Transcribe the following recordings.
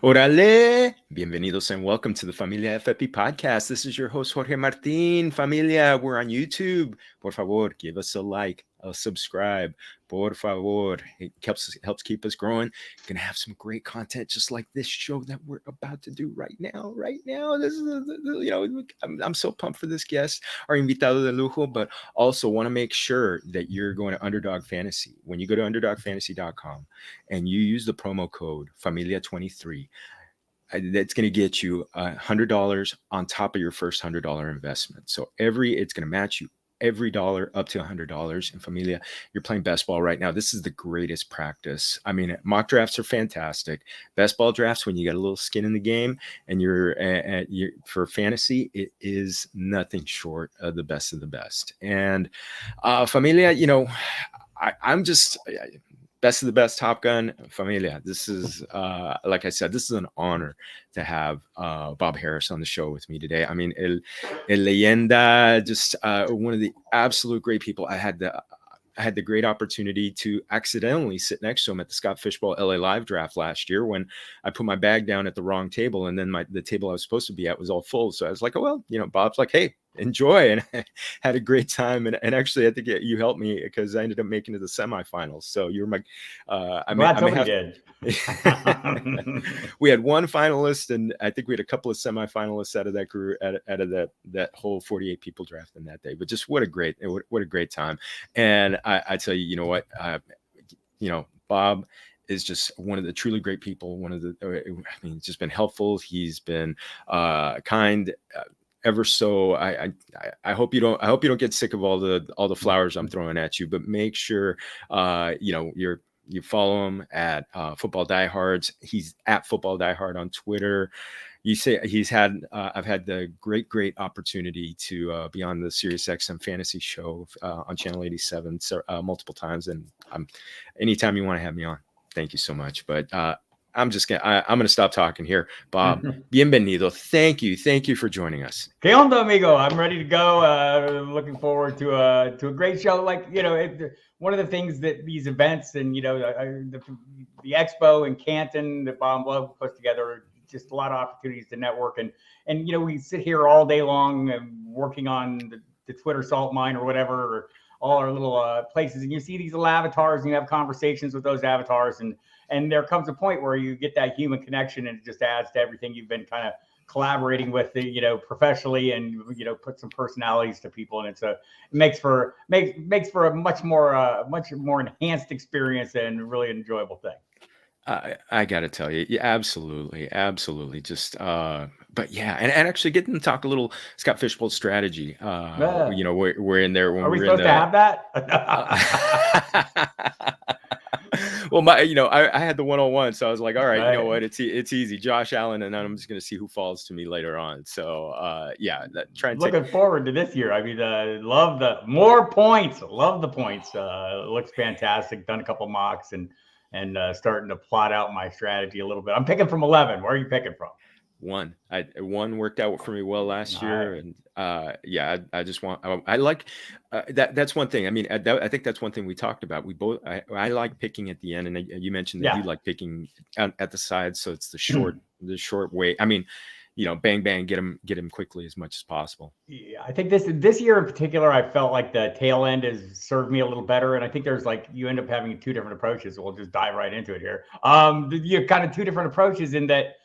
Orale! Bienvenidos and welcome to the Familia FFB podcast. This is your host, Jorge Martin. Familia, we're on YouTube. Por favor, give us a like, a subscribe. Por favor. It helps keep us growing. Gonna have some great content just like this show that we're about to do right now. This is, I'm so pumped for this guest, our invitado de lujo, but also want to make sure that you're going to Underdog Fantasy. When you go to underdogfantasy.com and you use the promo code Familia23, that's going to get you $100 on top of your first $100 investment. So it's going to match you every dollar up to $100. And Familia, you're playing best ball right now. This is the greatest practice. I mean, mock drafts are fantastic. Best ball drafts, when you got a little skin in the game and you're for fantasy, it is nothing short of the best of the best. And Familia, I'm just best of the best, Top Gun. Familia. This is, like I said, this is an honor to have Bob Harris on the show with me today. I mean, El Leyenda, just one of the absolute great people. I had the great opportunity to accidentally sit next to him at the Scott Fishbowl LA Live draft last year when I put my bag down at the wrong table, and then the table I was supposed to be at was all full. So I was like, oh, well, Bob's like, hey, enjoy. And I had a great time. And actually, I think you helped me because I ended up making it to the semifinals. So you were my, did. We had one finalist, and I think we had a couple of semifinalists out of that group, out of that whole 48 people drafting that day. But just what a great time. And I tell you, you know what, Bob is just one of the truly great people. He's just been helpful. He's been kind. Ever so, I hope you don't get sick of all the flowers I'm throwing at you, but make sure you follow him at Football Diehards. He's at Football Diehard on Twitter. You say I've had the great opportunity to be on the SiriusXM fantasy show on Channel 87 multiple times, and anytime you want to have me on, thank you so much. But I'm gonna stop talking here. Bob, bienvenido. Thank you for joining us. ¿Qué onda, amigo? I'm ready to go. Looking forward to a great show. One of the things that these events and the expo in Canton that Bob Love puts together, just a lot of opportunities to network and we sit here all day long working on the Twitter salt mine or whatever, or all our little places, and you see these little avatars and you have conversations with those avatars, and there comes a point where you get that human connection, and it just adds to everything you've been kind of collaborating with, professionally, and put some personalities to people, and it makes for a much more enhanced experience and really enjoyable thing. I got to tell you, yeah, absolutely. Just, but yeah, and actually getting to talk a little Scott Fishbowl strategy. We're in there when are we supposed to have that? Well, I had the 101, so I was like, all right, you know what, it's easy, Josh Allen, and then I'm just going to see who falls to me later on. So looking forward to this year. I mean, love the more points. Love the points. Looks fantastic. Done a couple mocks and starting to plot out my strategy a little bit. I'm picking from 11. Where are you picking from? One worked out for me well last year, and I just want. I like that. That's one thing. I mean, I think that's one thing we talked about. We both. I like picking at the end, and you mentioned that you like picking at the side, so it's the short way. I mean, bang bang, get him quickly as much as possible. Yeah, I think this year in particular, I felt like the tail end has served me a little better, and I think there's you end up having two different approaches. We'll just dive right into it here. You have kind of two different approaches in that.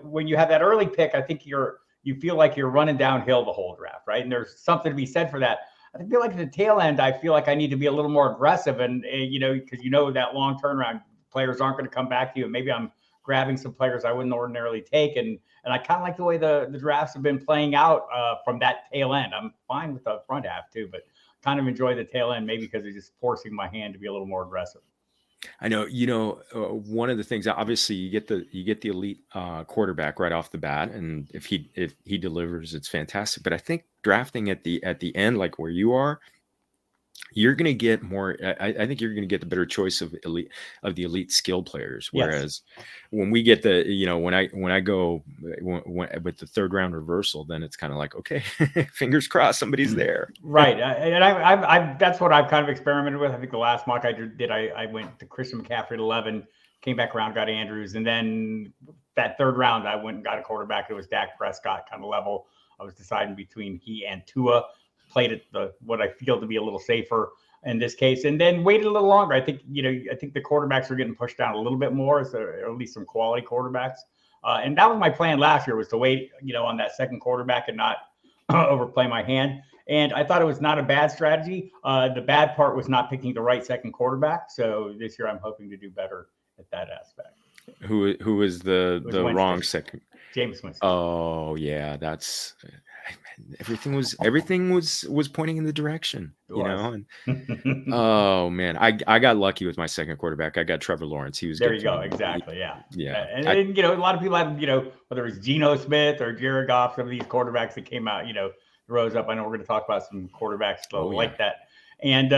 When you have that early pick, I think you feel like you're running downhill the whole draft, right? And there's something to be said for that. I feel like at the tail end, I feel like I need to be a little more aggressive, and because that long turnaround, players aren't going to come back to you. Maybe I'm grabbing some players I wouldn't ordinarily take, and I kind of like the way the drafts have been playing out from that tail end. I'm fine with the front half too, but kind of enjoy the tail end, maybe because it's just forcing my hand to be a little more aggressive. I know, one of the things, obviously you get the elite quarterback right off the bat, and if he delivers, it's fantastic. But I think drafting at the end, like where you are, you're going to get more. I think you're going to get the better choice of the elite skill players. Whereas when we get when I go with the third round reversal, then it's kind of like, okay, fingers crossed, somebody's there. Right. And I that's what I've kind of experimented with. I think the last mock I did, I went to Christian McCaffrey at 11, came back around, got Andrews, and then that third round, I went and got a quarterback. It was Dak Prescott kind of level. I was deciding between he and Tua. Played it what I feel to be a little safer in this case, and then waited a little longer. I think the quarterbacks are getting pushed down a little bit more, or at least some quality quarterbacks. And that was my plan last year, was to wait, on that second quarterback and not overplay my hand. And I thought it was not a bad strategy. The bad part was not picking the right second quarterback. So this year I'm hoping to do better at that aspect. Who was the wrong second? Jameis Winston. Oh yeah, that's everything was pointing in the direction, And, oh man, I got lucky with my second quarterback. I got Trevor Lawrence. He was there. Good You go, exactly, yeah. And a lot of people have whether it's Geno Smith or Jared Goff, some of these quarterbacks that came out, rose up. I know we're going to talk about some quarterbacks like that, and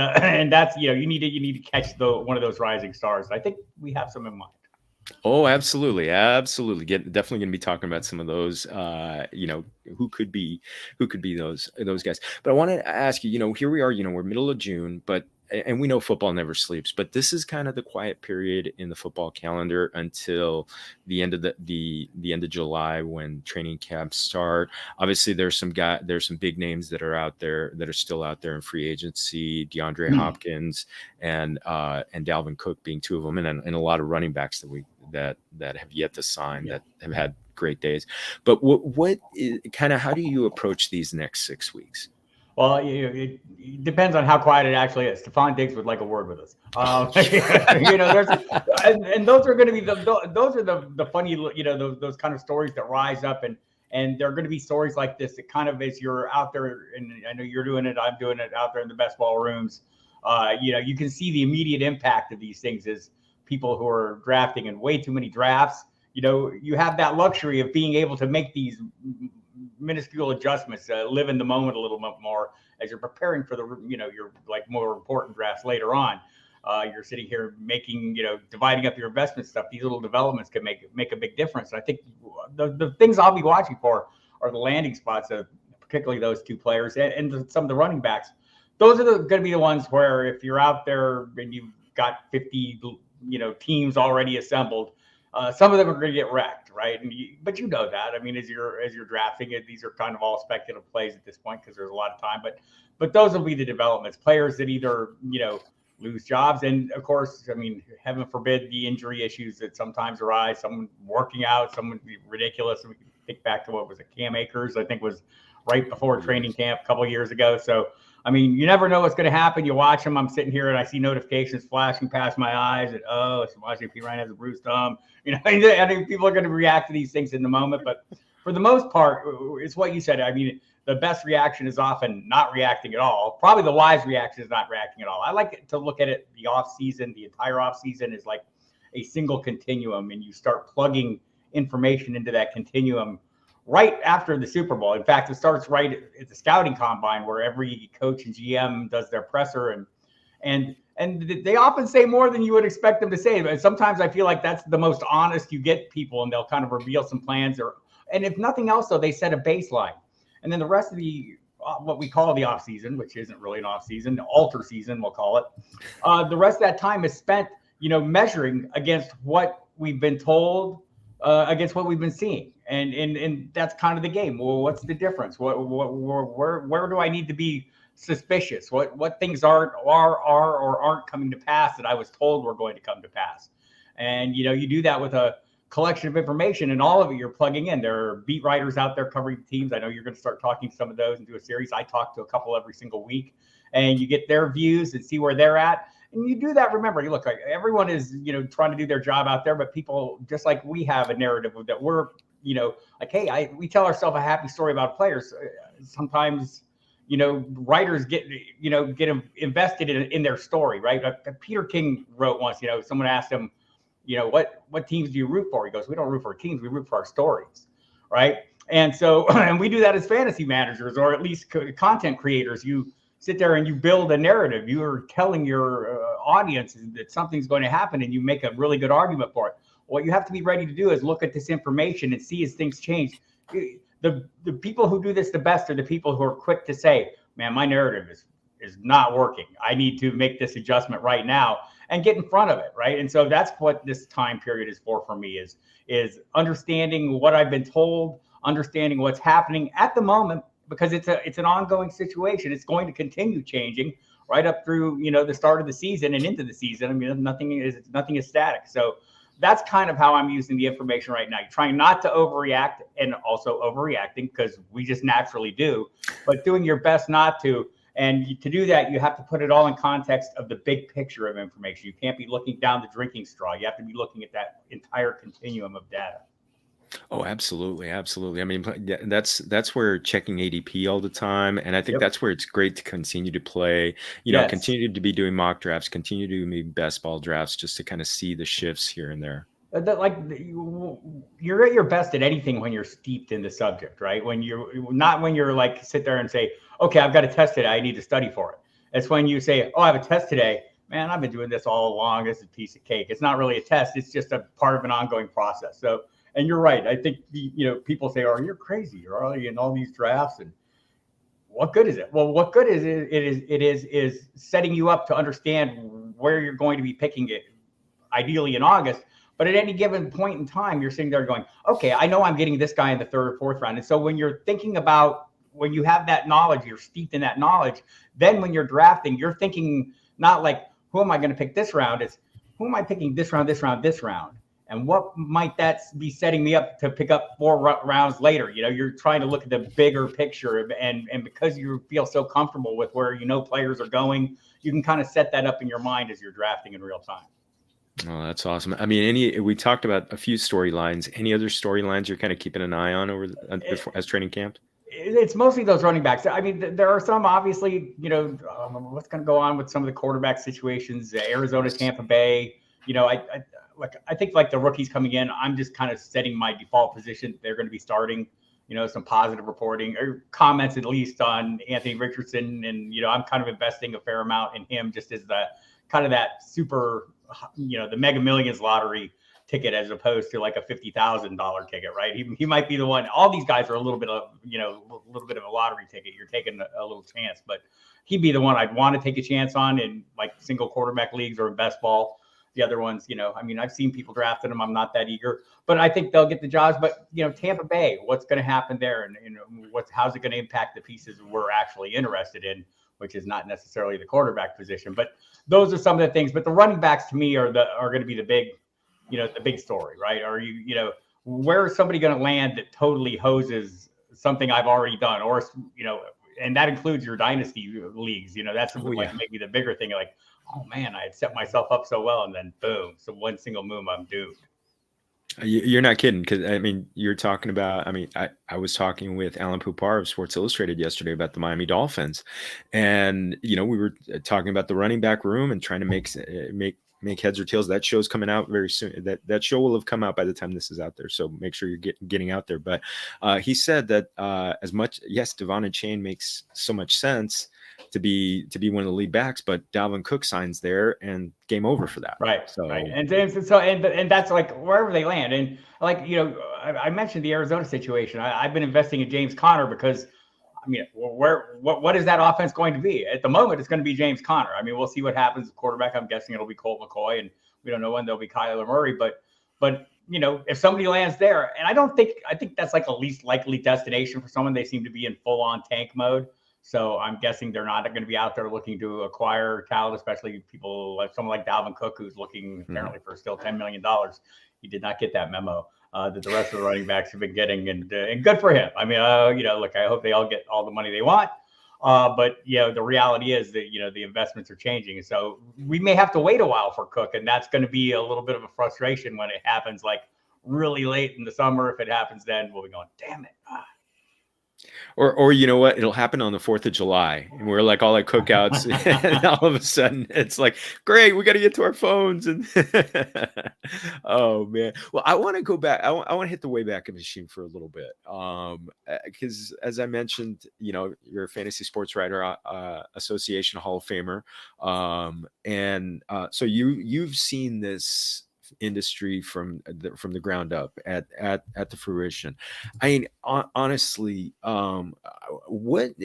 that's you need to catch one of those rising stars. I think we have some in mind. Oh, absolutely. Definitely going to be talking about some of those, who could be those guys. But I wanted to ask you, here we are, we're middle of June, and we know football never sleeps, but this is kind of the quiet period in the football calendar until the end of the end of July, when training camps start. Obviously there's some big names that are still out there in free agency, DeAndre Hopkins and Dalvin Cook being two of them, and a lot of running backs that have yet to sign, that have had great days. But what is kind of, how do you approach these next 6 weeks? Well, it depends on how quiet it actually is. Stephon Diggs would like a word with us. And those are going to be the funny, those kind of stories that rise up, and there are going to be stories like this that kind of, as you're out there, and I know you're doing it, I'm doing it out there in the best ball rooms. You can see the immediate impact of these things as people who are drafting in way too many drafts. You have that luxury of being able to make these minuscule adjustments, live in the moment a little bit more as you're preparing for your like more important drafts later on. You're sitting here making, dividing up your investment stuff. These little developments can make a big difference. And I think the things I'll be watching for are the landing spots of particularly those two players and some of the running backs. Those are going to be the ones where if you're out there and you've got 50, teams already assembled, some of them are going to get wrecked, right? But that. I mean, as you're drafting it, these are kind of all speculative plays at this point because there's a lot of time. But those will be the developments. Players that either lose jobs, and of course, I mean, heaven forbid the injury issues that sometimes arise. Someone working out, someone ridiculous. We can think back to what was it, Cam Akers, I think was right before training camp a couple of years ago. So I mean, you never know what's going to happen. You watch them. I'm sitting here and I see notifications flashing past my eyes. And Samaje Perine has a bruised thumb. I think people are going to react to these things in the moment. But for the most part, it's what you said. I mean, the best reaction is often not reacting at all. Probably the wise reaction is not reacting at all. I like to look at it, the off season, the entire off season is like a single continuum, and you start plugging information into that continuum right after the Super Bowl. In fact, it starts right at the scouting combine, where every coach and GM does their presser, and they often say more than you would expect them to say. But sometimes I feel like that's the most honest you get people, and they'll kind of reveal some plans, and if nothing else, though, they set a baseline, and then the rest of the what we call the off season, which isn't really an off season, the alter season, we'll call it. The rest of that time is spent, measuring against what we've been told, against what we've been seeing. And that's kind of the game. Well, what's the difference? Where do I need to be suspicious? What things are or aren't coming to pass that I was told were going to come to pass? And you do that with a collection of information, and all of it you're plugging in. There are beat writers out there covering teams. I know you're going to start talking to some of those and do a series. I talk to a couple every single week, and you get their views and see where they're at. And you do that. Remember, look, like everyone is, trying to do their job out there, but people, just like we have a narrative that we're, like, hey, we tell ourselves a happy story about players. Sometimes, writers get invested in their story, right? Peter King wrote once, someone asked him, what teams do you root for? He goes, we don't root for teams, we root for our stories, right? And so, and we do that as fantasy managers, or at least content creators. You sit there and you build a narrative. You are telling your audience that something's going to happen, and you make a really good argument for it. What you have to be ready to do is look at this information and see as things change. The people who do this the best are the people who are quick to say, man, my narrative is not working. I need to make this adjustment right now. and get in front of it, right? And so that's what this time period is for me, is understanding what I've been told, understanding what's happening at the moment, because it's an ongoing situation. It's going to continue changing right up through, the start of the season and into the season. I mean, nothing is static. So that's kind of how I'm using the information right now. You're trying not to overreact, and also overreacting, because we just naturally do, but doing your best not to. And to do that, you have to put it all in context of the big picture of information. You can't be looking down the drinking straw. You have to be looking at that entire continuum of data. Oh, absolutely, absolutely. I mean, that's where checking ADP all the time, and I think Yep. that's where it's great to continue to play. Yes. Continue to be doing mock drafts, continue to do best ball drafts, just to kind of see the shifts here and there. You're at your best at anything when you're steeped in the subject, right? When you're like, sit there and say, okay, I've got a test today, I need to study for it. It's when you say, oh, I have a test today, man, I've been doing this all along, this is a piece of cake. It's not really a test, it's just a part of an ongoing process. So, and you're right, I think people say, oh, you're crazy, you're already in all these drafts, and what good is it? Well, what good is it is setting you up to understand where you're going to be picking it, ideally in August. But at any given point in time, you're sitting there going, okay, I know I'm getting this guy in the third or fourth round. And so when you're thinking about, when you have that knowledge, you're steeped in that knowledge, then when you're drafting, you're thinking not like, who am I going to pick this round? It's, who am I picking this round, this round, this round? And what might that be setting me up to pick up 4 rounds later? You're trying to look at the bigger picture. And because you feel so comfortable with where players are going, you can kind of set that up in your mind as you're drafting in real time. Oh, that's awesome. I mean, we talked about a few storylines. Any other storylines you're kind of keeping an eye on as training camp? It's mostly those running backs. I mean, there are some, obviously, what's going to go on with some of the quarterback situations, Arizona, Tampa Bay. I think like the rookies coming in, I'm just kind of setting my default position. They're going to be starting, some positive reporting or comments, at least, on Anthony Richardson. And, I'm kind of investing a fair amount in him, just as the kind of that super, the Mega Millions lottery ticket, as opposed to like a $50,000 ticket, right? He might be the one. All these guys are a little bit of a lottery ticket. You're taking a little chance, but he'd be the one I'd want to take a chance on in like single quarterback leagues or in best ball. The other ones, I've seen people drafting them. I'm not that eager, but I think they'll get the jobs. But, Tampa Bay, what's going to happen there? And, how's it going to impact the pieces we're actually interested in, which is not necessarily the quarterback position. But those are some of the things. But the running backs, to me, are going to be the big, the big story, right? Are where is somebody going to land that totally hoses something I've already done? Or, and that includes your dynasty leagues. That's maybe the bigger thing. Like, oh man, I had set myself up so well, and then boom, so one single move, I'm doomed. You're not kidding, because I mean, you're talking about. I mean, I was talking with Alan Poupar of Sports Illustrated yesterday about the Miami Dolphins, and we were talking about the running back room and trying to make heads or tails. That show's coming out very soon. That show will have come out by the time this is out there, so make sure you're getting out there. But he said that as much, yes, Devon and Chain makes so much sense to be one of the lead backs, but Dalvin Cook signs there and game over for that. Right. So, right. And that's like wherever they land. And like, I mentioned the Arizona situation. I've been investing in James Conner because, I mean, what is that offense going to be? At the moment, it's going to be James Conner. I mean, we'll see what happens with quarterback. I'm guessing it'll be Colt McCoy, and we don't know when there'll be Kyler Murray, but if somebody lands there, and I think that's like a least likely destination for someone. They seem to be in full on tank mode. So I'm guessing they're not going to be out there looking to acquire talent, especially people like someone like Dalvin Cook, who's looking apparently for still $10 million. He did not get that memo that the rest of the running backs have been getting, and good for him. I mean, look, I hope they all get all the money they want. But the reality is that, the investments are changing. So we may have to wait a while for Cook, and that's going to be a little bit of a frustration when it happens like really late in the summer. If it happens then, we'll be going, damn it. Or you know what? It'll happen on the 4th of July, and we're like all at cookouts, and all of a sudden it's like, great, we got to get to our phones. And oh man, well, I want to go back. I want to hit the Wayback Machine for a little bit, because as I mentioned, you're a Fantasy Sports Writer Association Hall of Famer, and so you've seen this industry from the ground up at the fruition. I mean, honestly, what,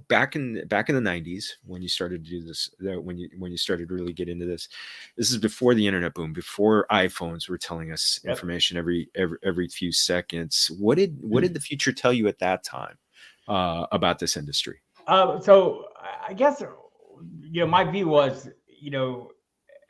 back in the 90s when you started to do this, when you started to really get into this is before the internet boom, before iPhones were telling us information every few seconds. What did the future tell you at that time about this industry? So I guess, my view was,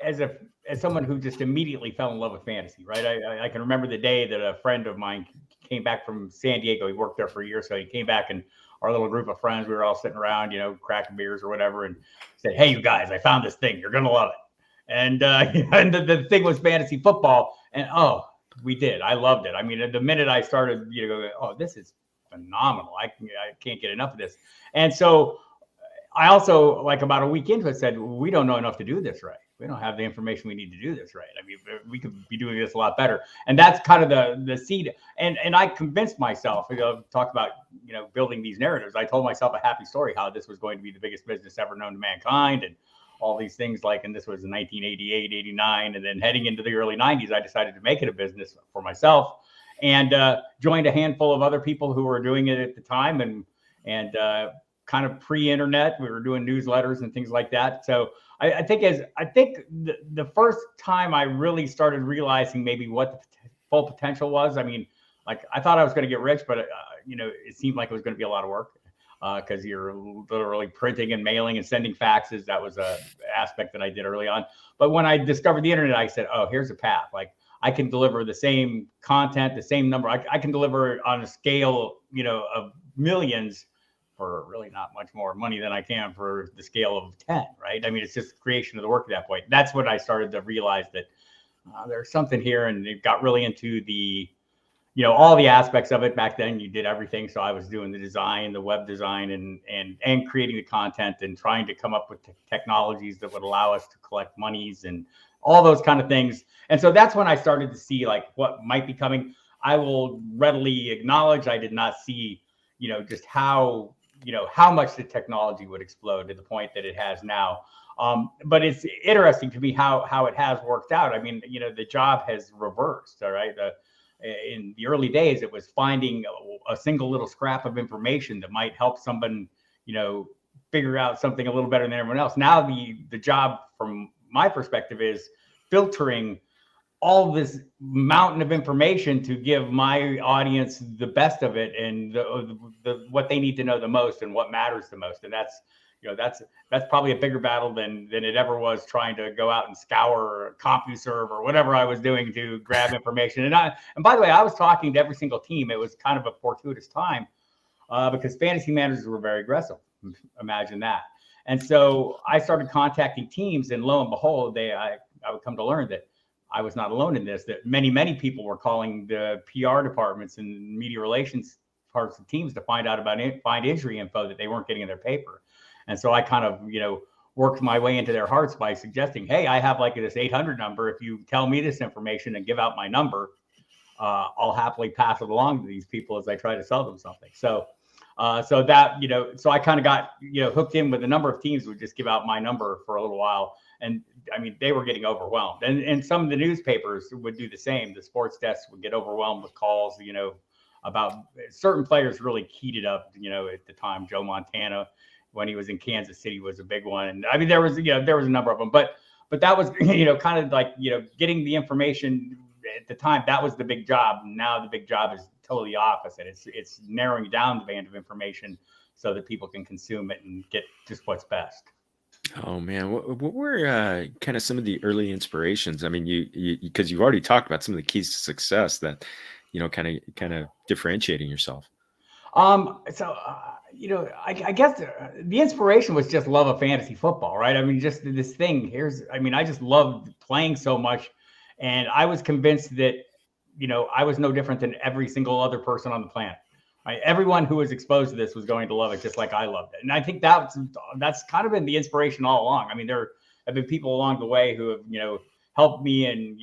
as someone who just immediately fell in love with fantasy, right? I can remember the day that a friend of mine came back from San Diego. He worked there for a year, so he came back, and our little group of friends, we were all sitting around, cracking beers or whatever, and said, "Hey, you guys, I found this thing. You're gonna love it." And and the thing was fantasy football, and we did. I loved it. I mean, the minute I started, oh, this is phenomenal. I can't get enough of this. And so I also, like about a week into it, said, we don't know enough to do this right. We don't have the information we need to do this right. I mean, we could be doing this a lot better. And that's kind of the seed. And I convinced myself, talked about, building these narratives. I told myself a happy story, how this was going to be the biggest business ever known to mankind, and all these things, and this was in 1988, 89. And then heading into the early 90s, I decided to make it a business for myself, and joined a handful of other people who were doing it at the time, and kind of pre-internet, we were doing newsletters and things like that. So I think the first time I really started realizing maybe what the full potential was. I mean, I thought I was going to get rich, but it seemed like it was going to be a lot of work, because you're literally printing and mailing and sending faxes. That was a aspect that I did early on. But when I discovered the internet, I said, oh, here's a path. I can deliver the same content, the same number. I can deliver it on a scale, of millions for really not much more money than I can for the scale of 10, right? I mean, it's just creation of the work at that point. That's when I started to realize that there's something here, and it got really into the, all the aspects of it. Back then, you did everything. So I was doing the design, the web design, and creating the content, and trying to come up with technologies that would allow us to collect monies and all those kind of things. And so that's when I started to see what might be coming. I will readily acknowledge I did not see, just how much the technology would explode to the point that it has now. But it's interesting to me how it has worked out. I mean, the job has reversed. All right. In the early days, it was finding a single little scrap of information that might help someone, figure out something a little better than everyone else. Now the job from my perspective is filtering all this mountain of information to give my audience the best of it, and the what they need to know the most and what matters the most. And that's probably a bigger battle than it ever was trying to go out and scour CompuServe or whatever I was doing to grab information. And by the way, I was talking to every single team. It was kind of a fortuitous time, because fantasy managers were very aggressive. Imagine that. And so I started contacting teams, and lo and behold, I would come to learn that I was not alone in this, that many people were calling the PR departments and media relations parts of teams to find out about find injury info that they weren't getting in their paper. And so I kind of, worked my way into their hearts by suggesting, hey, I have this 800 number. If you tell me this information and give out my number, I'll happily pass it along to these people as I try to sell them something. So that, so I kind of got, hooked in with a number of teams who would just give out my number for a little while. And I mean, they were getting overwhelmed, and some of the newspapers would do the same. The sports desks would get overwhelmed with calls, about certain players really keyed it up, at the time. Joe Montana, when he was in Kansas City, was a big one. And I mean, there was a number of them, but that was, kind of getting the information at the time. That was the big job. Now the big job is totally opposite. It's narrowing down the band of information so that people can consume it and get just what's best. Oh man, what were kind of some of the early inspirations? I mean, you because you've already talked about some of the keys to success that, kind of differentiating yourself. So I guess the inspiration was just love of fantasy football, right? I mean, just this thing. I just loved playing so much, and I was convinced that I was no different than every single other person on the planet. Right? Everyone who was exposed to this was going to love it just like I loved it. And I think that's kind of been the inspiration all along. I mean, there have been people along the way who have, helped me and,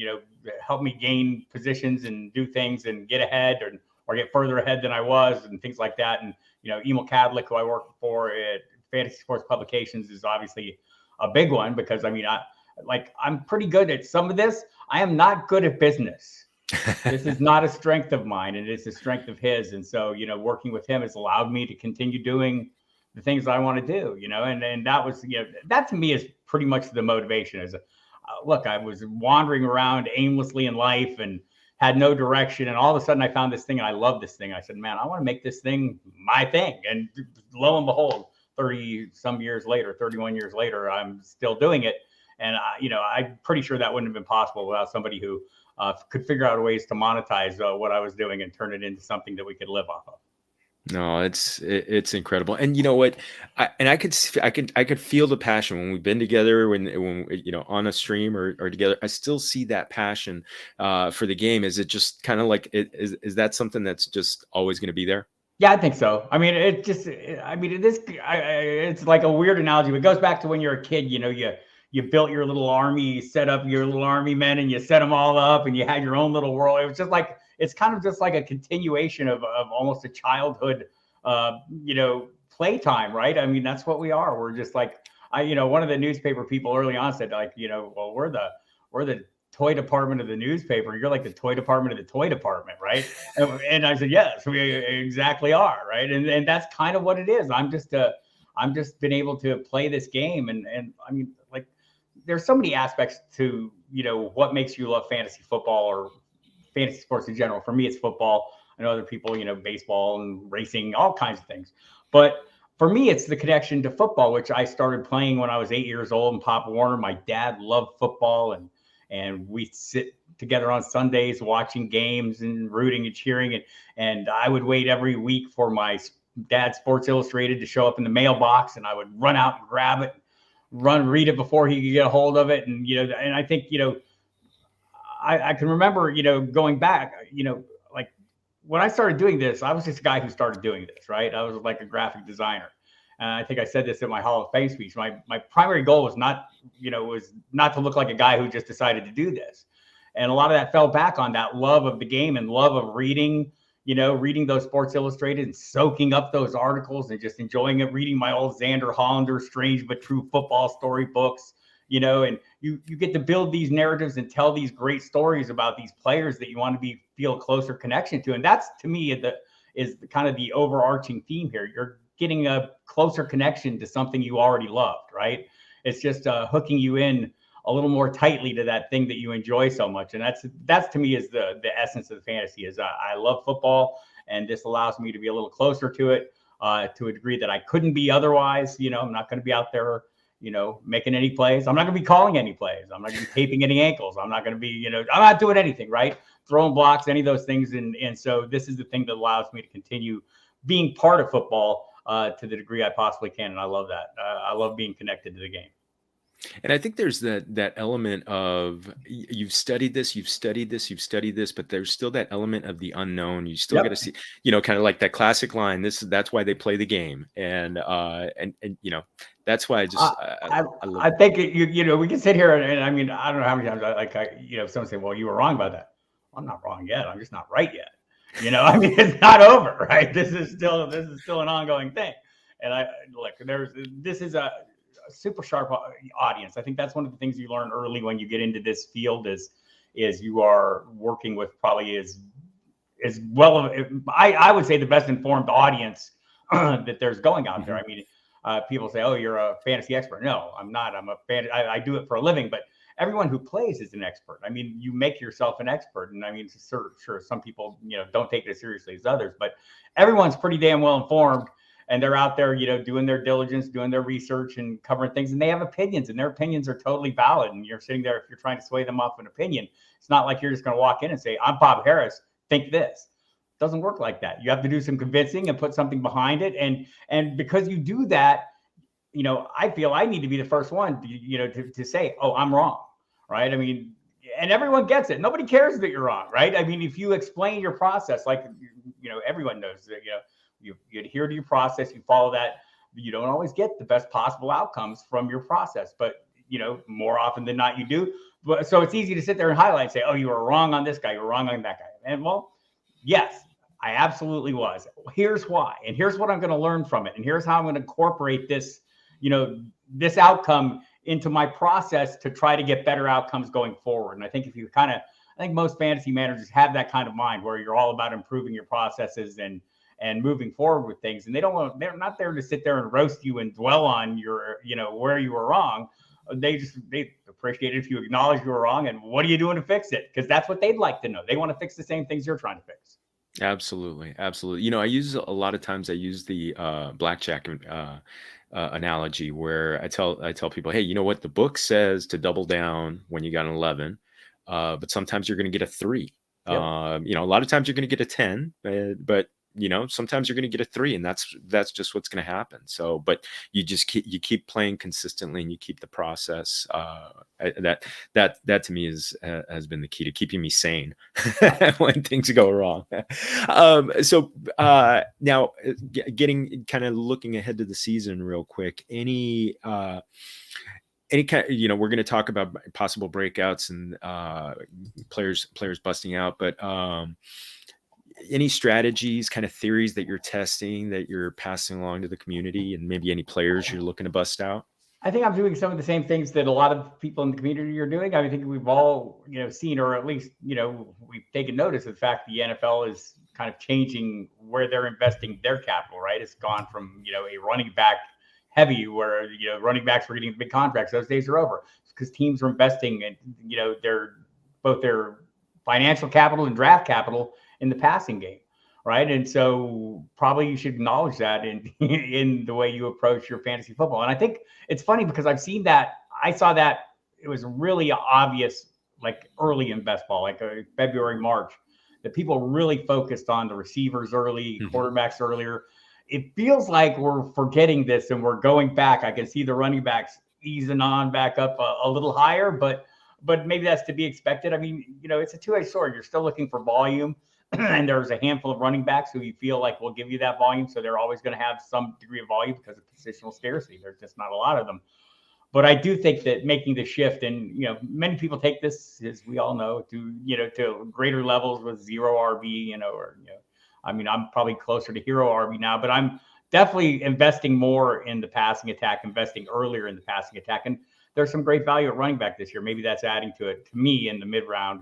helped me gain positions and do things and get ahead or get further ahead than I was and things like that. And, Emil Kadlik, who I work for at Fantasy Sports Publications, is obviously a big one because, I mean, like, I'm pretty good at some of this. I am not good at business. This is not a strength of mine, and it's a strength of his. And so, working with him has allowed me to continue doing the things I want to do, and that was, that to me is pretty much the motivation. Is look, I was wandering around aimlessly in life and had no direction. And all of a sudden I found this thing and I love this thing. I said, man, I want to make this thing my thing. And lo and behold, 31 years later, I'm still doing it. And, I'm pretty sure that wouldn't have been possible without somebody who could figure out ways to monetize what I was doing and turn it into something that we could live off of. No, it's incredible. And you know what? I could feel the passion when we've been together, when on a stream or together. I still see that passion for the game. Is it just kind of like is that something that's just always going to be there? Yeah, I think so. I mean, it's like a weird analogy. It goes back to when you're a kid. You built your little army, set up your little army men, and you set them all up, and you had your own little world. It was just like, it's kind of just like a continuation of almost a childhood, playtime, right? I mean, that's what we are. We're just like, one of the newspaper people early on said, like, well, we're the toy department of the newspaper. You're like the toy department of the toy department, right? And I said, yes, we exactly are, right? And that's kind of what it is. I'm just been able to play this game, and I mean, like, there's so many aspects to, what makes you love fantasy football or fantasy sports in general. For me, it's football. I know other people, baseball and racing, all kinds of things. But for me, it's the connection to football, which I started playing when I was 8 years old in Pop Warner. My dad loved football, and we'd sit together on Sundays watching games and rooting and cheering. And I would wait every week for my dad Sports Illustrated to show up in the mailbox, and I would run out and grab it, read it before he could get a hold of it. And, and I think, I can remember, going back, like when I started doing this, I was just a guy who started doing this, right? I was like a graphic designer. And I think I said this in my Hall of Fame speech. My primary goal was not to look like a guy who just decided to do this. And a lot of that fell back on that love of the game and love of reading, reading those Sports Illustrated and soaking up those articles and just enjoying it, reading my old Xander Hollander Strange But True football story books, and you get to build these narratives and tell these great stories about these players that you want to feel a closer connection to. And that's, to me, is kind of the overarching theme here. You're getting a closer connection to something you already loved, right? It's just hooking you in a little more tightly to that thing that you enjoy so much. And that's to me is the essence of the fantasy. Is I love football, and this allows me to be a little closer to it to a degree that I couldn't be otherwise. I'm not going to be out there, making any plays. I'm not going to be calling any plays. I'm not going to be taping any ankles. I'm not going to be, I'm not doing anything, right? Throwing blocks, any of those things. And so this is the thing that allows me to continue being part of football to the degree I possibly can. And I love that. I love being connected to the game. And I think there's that element of you've studied this, but there's still that element of the unknown. You still got to see, kind of like that classic line. That's why they play the game, and that's why I think we can sit here and I mean, I don't know how many times someone say, well, you were wrong about that. Well, I'm not wrong yet. I'm just not right yet. I mean, it's not over, right? This is still an ongoing thing. And this is a super sharp audience. I think that's one of the things you learn early when you get into this field is you are working with probably as well, I would say, the best informed audience that there's going out there. I mean, people say, oh, you're a fantasy expert. No, I'm not. I'm a fan. I do it for a living, but everyone who plays is an expert. I mean, you make yourself an expert. And I mean, sure, some people, don't take it as seriously as others, but everyone's pretty damn well informed. And they're out there, doing their diligence, doing their research and covering things. And they have opinions, and their opinions are totally valid. And you're sitting there, if you're trying to sway them off an opinion, it's not like you're just going to walk in and say, I'm Bob Harris, think this. It doesn't work like that. You have to do some convincing and put something behind it. And because you do that, I feel I need to be the first one, to say, oh, I'm wrong, right? I mean, and everyone gets it. Nobody cares that you're wrong, right? I mean, if you explain your process, like, everyone knows that, you adhere to your process, you follow that. You don't always get the best possible outcomes from your process, but more often than not you do. But so it's easy to sit there and highlight and say, oh, you were wrong on this guy, you were wrong on that guy. And well, yes, I absolutely was. Here's why, and here's what I'm going to learn from it, and here's how I'm going to incorporate this, this outcome into my process to try to get better outcomes going forward. And I think if you I think most fantasy managers have that kind of mind where you're all about improving your processes and moving forward with things. And they're not there to sit there and roast you and dwell on your, where you were wrong. They appreciate it if you acknowledge you were wrong and what are you doing to fix it? Because that's what they'd like to know. They want to fix the same things you're trying to fix. Absolutely. I use a lot of times the blackjack analogy where I tell people, hey, you know what? The book says to double down when you got an 11, but sometimes you're going to get a 3. Yep. A lot of times you're going to get a 10, but sometimes you're going to get a 3, and that's just what's going to happen. So, but you just keep playing consistently, and you keep the process. That to me has been the key to keeping me sane when things go wrong. So now getting kind of looking ahead to the season real quick, any kind, we're going to talk about possible breakouts and players busting out, but any strategies, kind of theories that you're testing, that you're passing along to the community, and maybe any players you're looking to bust out? I think I'm doing some of the same things that a lot of people in the community are doing. I think we've all, seen, or at least, we've taken notice of the fact the NFL is kind of changing where they're investing their capital, right? It's gone from, a running back heavy where, running backs were getting big contracts. Those days are over because teams are investing in, both their financial capital and draft capital in the passing game, right? And so probably you should acknowledge that in the way you approach your fantasy football. And I think it's funny because I saw that it was really obvious, like early in best ball, like February, March, that people really focused on the receivers early, quarterbacks earlier. It feels like we're forgetting this and we're going back. I can see the running backs easing on back up a little higher, but maybe that's to be expected. I mean, it's a two-edged sword. You're still looking for volume. And there's a handful of running backs who you feel like will give you that volume. So they're always going to have some degree of volume because of positional scarcity. There's just not a lot of them. But I do think that making the shift, and many people take this, as we all know, to greater levels with zero RB, I mean, I'm probably closer to hero RB now, but I'm definitely investing more in the passing attack, investing earlier in the passing attack. And there's some great value at running back this year. Maybe that's adding to it to me in the mid-round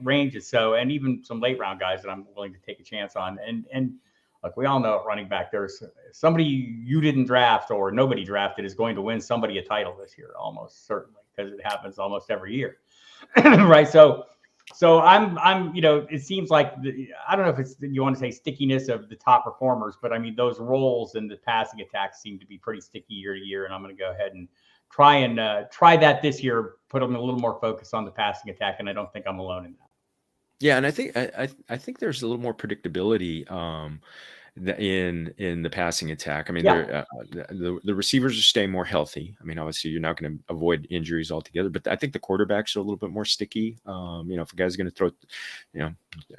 ranges. So, and even some late round guys that I'm willing to take a chance on. And look, we all know at running back, there's somebody you didn't draft or nobody drafted is going to win somebody a title this year, almost certainly, because it happens almost every year. Right. So I'm, it seems like, I don't know if it's, you want to say stickiness of the top performers, but I mean, those roles in the passing attack seem to be pretty sticky year to year. And I'm going to go ahead and try that this year, put them a little more focus on the passing attack. And I don't think I'm alone in that. Yeah. And I think there's a little more predictability in the passing attack. I mean, the receivers are staying more healthy. I mean, obviously you're not going to avoid injuries altogether, but I think the quarterbacks are a little bit more sticky. If a guy's going to throw,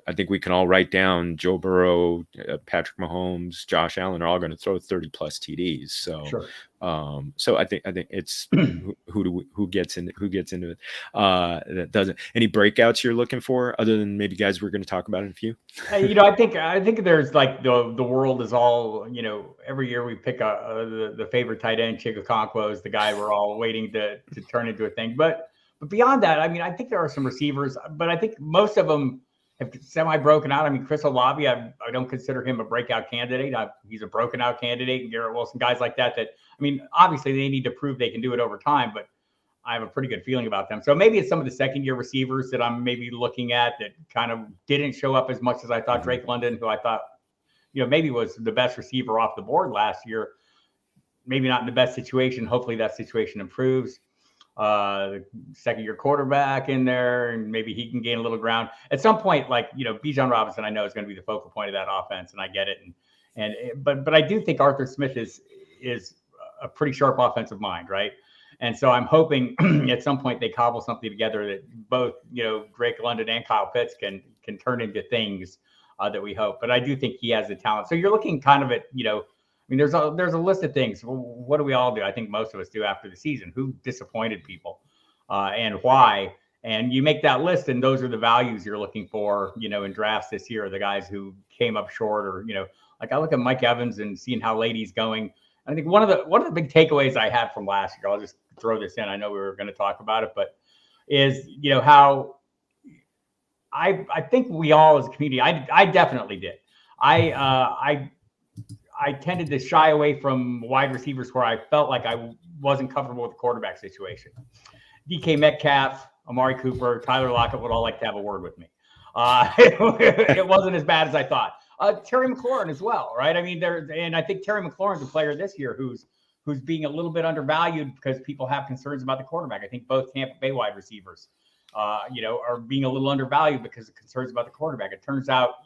I think we can all write down Joe Burrow, Patrick Mahomes, Josh Allen are all going to throw 30 plus TDs. So, sure. So I think it's who gets into it. That doesn't. Any breakouts you're looking for other than maybe guys we're going to talk about in a few? I think there's like the world is all, every year we pick the favorite tight end, Chigakonkwo is the guy we're all waiting to turn into a thing. But beyond that, I mean, I think there are some receivers, but I think most of them have semi-broken out. I mean, Chris Olave, I don't consider him a breakout candidate. He's a broken out candidate, and Garrett Wilson, guys like that, I mean, obviously they need to prove they can do it over time, but I have a pretty good feeling about them. So maybe it's some of the second-year receivers that I'm maybe looking at that kind of didn't show up as much as I thought. Drake London, who I thought, maybe was the best receiver off the board last year, maybe not in the best situation. Hopefully that situation improves. The second-year quarterback in there, and maybe he can gain a little ground at some point. Like Bijan Robinson, I know is going to be the focal point of that offense, and I get it. But I do think Arthur Smith is a pretty sharp offensive mind, right? And so I'm hoping at some point they cobble something together that both Drake London and Kyle Pitts can turn into things that we hope. But I do think he has the talent. So you're looking kind of at I mean, there's a list of things. What do we all do? I think most of us do after the season. Who disappointed people, and why? And you make that list, and those are the values you're looking for. In drafts this year, the guys who came up short, or like I look at Mike Evans and seeing how late he's going. I think one of the big takeaways I had from last year, I'll just throw this in. I know we were going to talk about it, but is, how I think we all as a community, I definitely did. I tended to shy away from wide receivers where I felt like I wasn't comfortable with the quarterback situation. DK Metcalf, Amari Cooper, Tyler Lockett would all like to have a word with me. It wasn't as bad as I thought. Terry McLaurin as well, right? I mean, and I think Terry McLaurin's a player this year who's being a little bit undervalued because people have concerns about the quarterback. I think both Tampa Bay wide receivers, are being a little undervalued because of concerns about the quarterback. It turns out,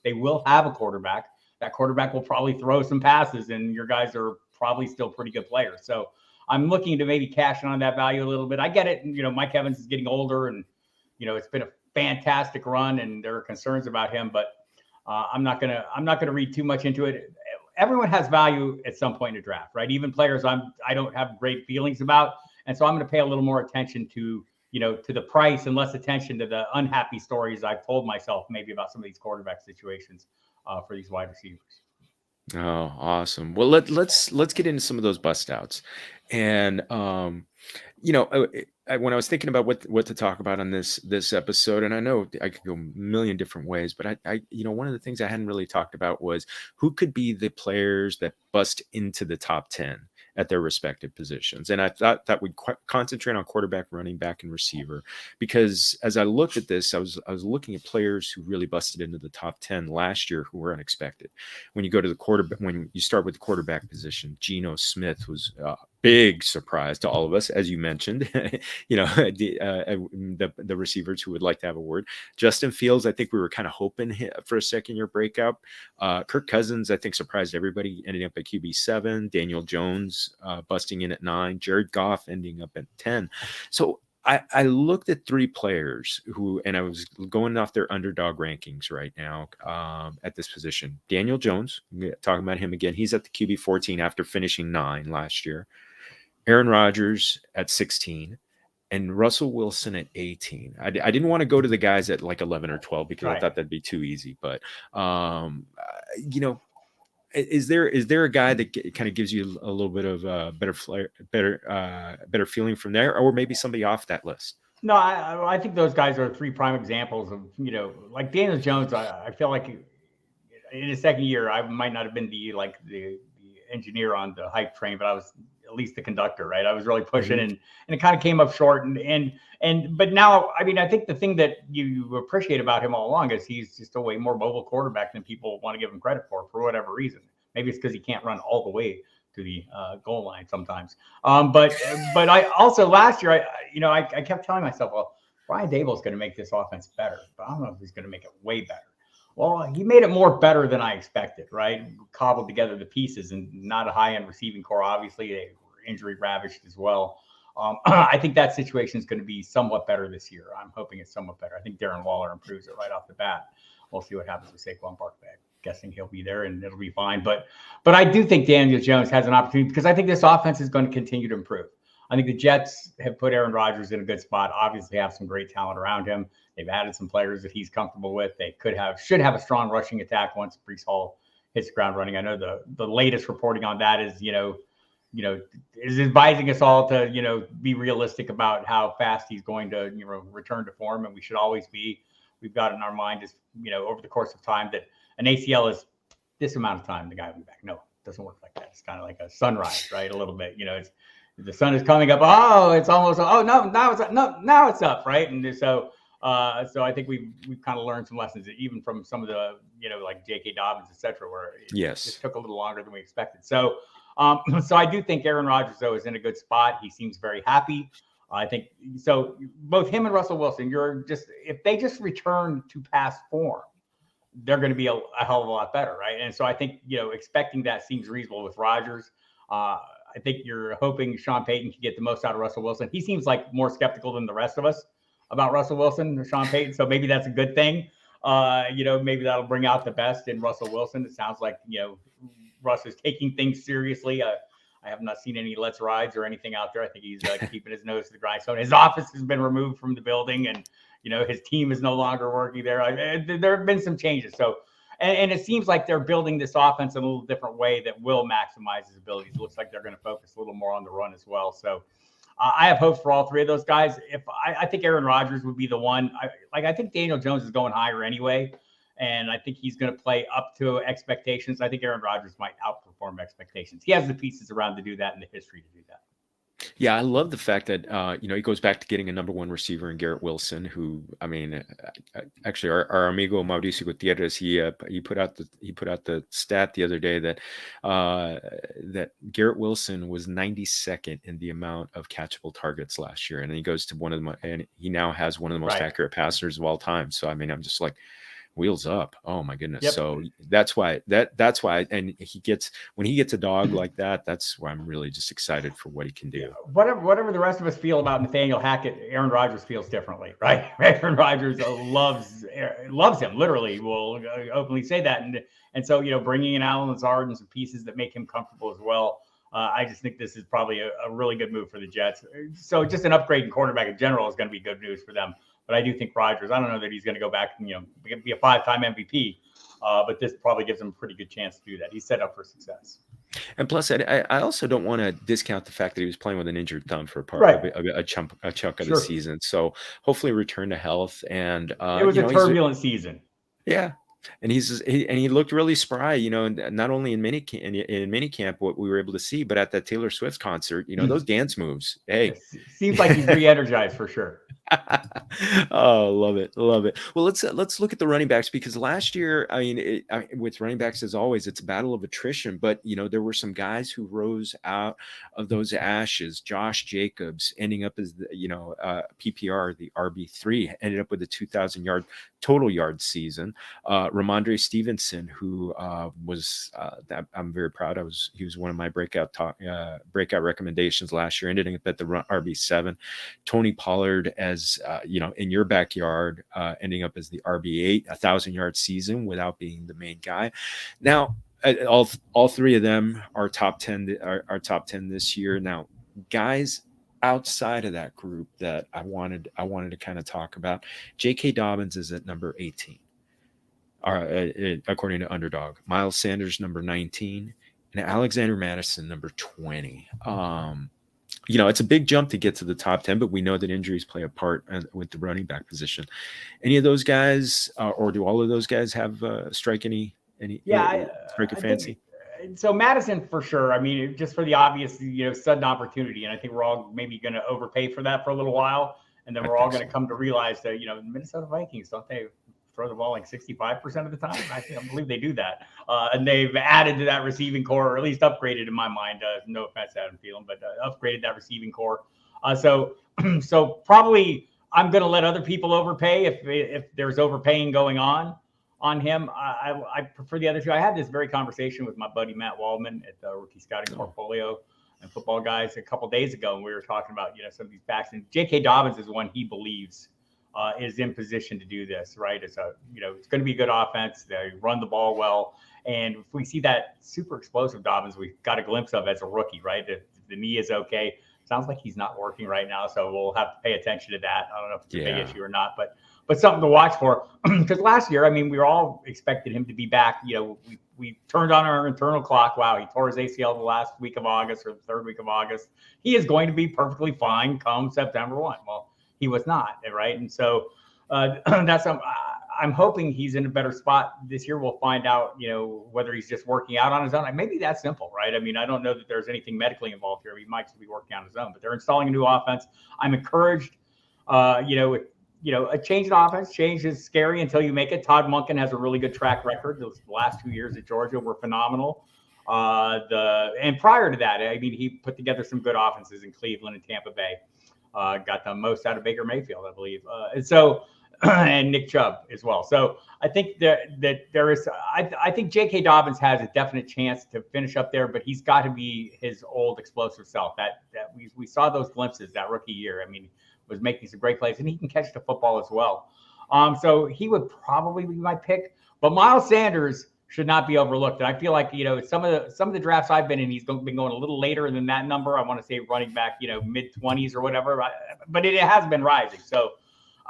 they will have a quarterback. That quarterback will probably throw some passes, and your guys are probably still pretty good players. So I'm looking to maybe cash in on that value a little bit. I get it. Mike Evans is getting older, and, it's been a fantastic run, and there are concerns about him, but I'm not gonna read too much into it. Everyone has value at some point in the draft, right? Even players I don't have great feelings about, and so I'm going to pay a little more attention to the price and less attention to the unhappy stories I've told myself maybe about some of these quarterback situations for these wide receivers. Oh, awesome. Well, let's get into some of those bust outs. And when I was thinking about what to talk about on this episode, and I know I could go a million different ways, but I one of the things I hadn't really talked about was who could be the players that bust into the top 10 at their respective positions. And I thought that we'd concentrate on quarterback, running back, and receiver, because as I looked at this, I was looking at players who really busted into the top 10 last year who were unexpected. When you go to the quarterback, when you start with the quarterback position, Geno Smith was big surprise to all of us, as you mentioned. The receivers who would like to have a word. Justin Fields, I think we were kind of hoping for a second-year breakout. Kirk Cousins, I think, surprised everybody, ending up at QB7. Daniel Jones busting in at 9. Jared Goff ending up at 10. So I looked at 3 players and I was going off their underdog rankings right now at this position. Daniel Jones, talking about him again, he's at the QB 14 after finishing 9 last year. Aaron Rodgers at 16, and Russell Wilson at 18. I didn't want to go to the guys at like 11 or 12 because I thought that'd be too easy. But, is there a guy that kind of gives you a little bit of better feeling from there, or maybe somebody off that list? No, I think those guys are 3 prime examples of, like Daniel Jones. I feel like in his second year, I might not have been the engineer on the hype train, but I was at least the conductor, right? I was really pushing, and it kind of came up short. But now, I mean, I think the thing that you appreciate about him all along is he's just a way more mobile quarterback than people want to give him credit for whatever reason. Maybe it's because he can't run all the way to the goal line sometimes. But I also last year, I kept telling myself, well, Brian Daboll's going to make this offense better, but I don't know if he's going to make it way better. Well, he made it more better than I expected, right? Cobbled together the pieces, and not a high-end receiving core. Obviously, they were injury ravaged as well. I think that situation is going to be somewhat better this year. I'm hoping it's somewhat better. I think Darren Waller improves it right off the bat. We'll see what happens with Saquon Barkley. I'm guessing he'll be there and it'll be fine. But I do think Daniel Jones has an opportunity because I think this offense is going to continue to improve. I think the Jets have put Aaron Rodgers in a good spot. Obviously, have some great talent around him. They've added some players that he's comfortable with. They should have a strong rushing attack once Breece Hall hits the ground running. I know the latest reporting on that is, is advising us all to, be realistic about how fast he's going to, return to form. And we should always be. We've got in our mind is, over the course of time that an ACL is this amount of time the guy will be back. No, it doesn't work like that. It's kind of like a sunrise, right? A little bit, it's the sun is coming up. Oh, it's almost. Oh no, now it's up. No, now it's up, right? And so I think we've kind of learned some lessons, even from some of the, like J.K. Dobbins, et cetera, where it just took a little longer than we expected. So I do think Aaron Rodgers, though, is in a good spot. He seems very happy. I think so. Both him and Russell Wilson, if they just return to past form, they're going to be a hell of a lot better, right? And so I think, expecting that seems reasonable with Rodgers. I think you're hoping Sean Payton can get the most out of Russell Wilson. He seems like more skeptical than the rest of us about Russell Wilson or Sean Payton. So maybe that's a good thing. Maybe that'll bring out the best in Russell Wilson. It sounds like, Russ is taking things seriously. I have not seen any let's rides or anything out there. I think he's keeping his nose to the grindstone. His office has been removed from the building, and, his team is no longer working there. There have been some changes. So, and it seems like they're building this offense in a little different way that will maximize his abilities. It looks like they're going to focus a little more on the run as well. So I have hopes for all three of those guys. I think Aaron Rodgers would be the one. I think Daniel Jones is going higher anyway, and I think he's going to play up to expectations. I think Aaron Rodgers might outperform expectations. He has the pieces around to do that and the history to do that. Yeah, I love the fact that he goes back to getting a number one receiver in Garrett Wilson, who actually our amigo Mauricio Gutierrez, he put out the stat the other day that that Garrett Wilson was 92nd in the amount of catchable targets last year, and he goes to and he now has one of the most accurate passers of all time. So I'm just like, wheels up. Oh my goodness. Yep. So that's why and when he gets a dog like that, that's why I'm really just excited for what he can do. Whatever the rest of us feel about Nathaniel Hackett, Aaron Rodgers feels differently, right? Aaron Rodgers loves him, literally, will openly say that. And so, bringing in Allen Lazard and some pieces that make him comfortable as well. I just think this is probably a really good move for the Jets. So just an upgrade in quarterback in general is going to be good news for them. But I do think Rodgers, I don't know that he's going to go back and, be a 5-time MVP, but this probably gives him a pretty good chance to do that. He's set up for success. And plus, I also don't want to discount the fact that he was playing with an injured thumb for a chunk of the season. So hopefully return to health. And it was a turbulent season. Yeah. And he looked really spry, not only in minicamp, what we were able to see, but at that Taylor Swift concert, those dance moves. Hey, it seems like he's re-energized for sure. Oh, love it. Well, let's look at the running backs, because last year, with running backs, as always, it's a battle of attrition. But there were some guys who rose out of those ashes. Josh Jacobs ending up as the PPR, the RB3, ended up with a 2,000-yard total yard season. Ramondre Stevenson, who was I'm very proud. He was one of my breakout recommendations last year, ending up at the RB7. Tony Pollard, as in your backyard, ending up as the RB8, 1,000-yard season without being the main guy. Now, all three of them are top 10. Are top 10 this year. Now, guys outside of that group that I wanted to kind of talk about, J.K. Dobbins is at number 18, according to Underdog. Miles Sanders, number 19, and Alexander Mattison, number 20. It's a big jump to get to the top 10, but we know that injuries play a part with the running back position. Any of those guys, or do all of those guys have strike your fancy? So Madison, for sure. Just for the obvious, sudden opportunity. And I think we're all maybe going to overpay for that for a little while. And then we're all going to come to realize that, Minnesota Vikings, don't they throw the ball like 65% of the time? I believe they do that. And they've added to that receiving core, or at least upgraded in my mind. No offense to Adam Thielen, but upgraded that receiving core. So probably I'm going to let other people overpay if there's overpaying going on him. I prefer the other two. I had this very conversation with my buddy Matt Waldman at the Rookie Scouting Portfolio and Football Guys a couple days ago, and we were talking about some of these backs. And J.K. Dobbins is one he believes is in position to do this, right? It's it's going to be a good offense. They run the ball well, and if we see that super explosive Dobbins we got a glimpse of as a rookie, right? The knee is okay. Sounds like he's not working right now, so we'll have to pay attention to that. I don't know if it's a big issue or not, but something to watch for. Because last year, we were all expected him to be back. We turned on our internal clock. Wow, he tore his ACL the last week of August or the third week of August. He is going to be perfectly fine come September 1. Well, he was not, right? And so I'm hoping he's in a better spot this year. We'll find out, whether he's just working out on his own. Maybe that's simple, right? I don't know that there's anything medically involved here. He might just be working on his own, but they're installing a new offense. I'm encouraged. A change in offense, change is scary until you make it. Todd Monken has a really good track record. Those last 2 years at Georgia were phenomenal. And prior to that, he put together some good offenses in Cleveland and Tampa Bay. Got the most out of Baker Mayfield, I believe. And Nick Chubb as well. So I think that there is, I think J.K. Dobbins has a definite chance to finish up there, but he's got to be his old explosive self that we saw those glimpses that rookie year. Was making some great plays, and he can catch the football as well. So he would probably be my pick, but Miles Sanders should not be overlooked. And I feel like, some of the drafts I've been in, he's been going a little later than that number. I want to say running back, mid-20s or whatever, but it has been rising. So,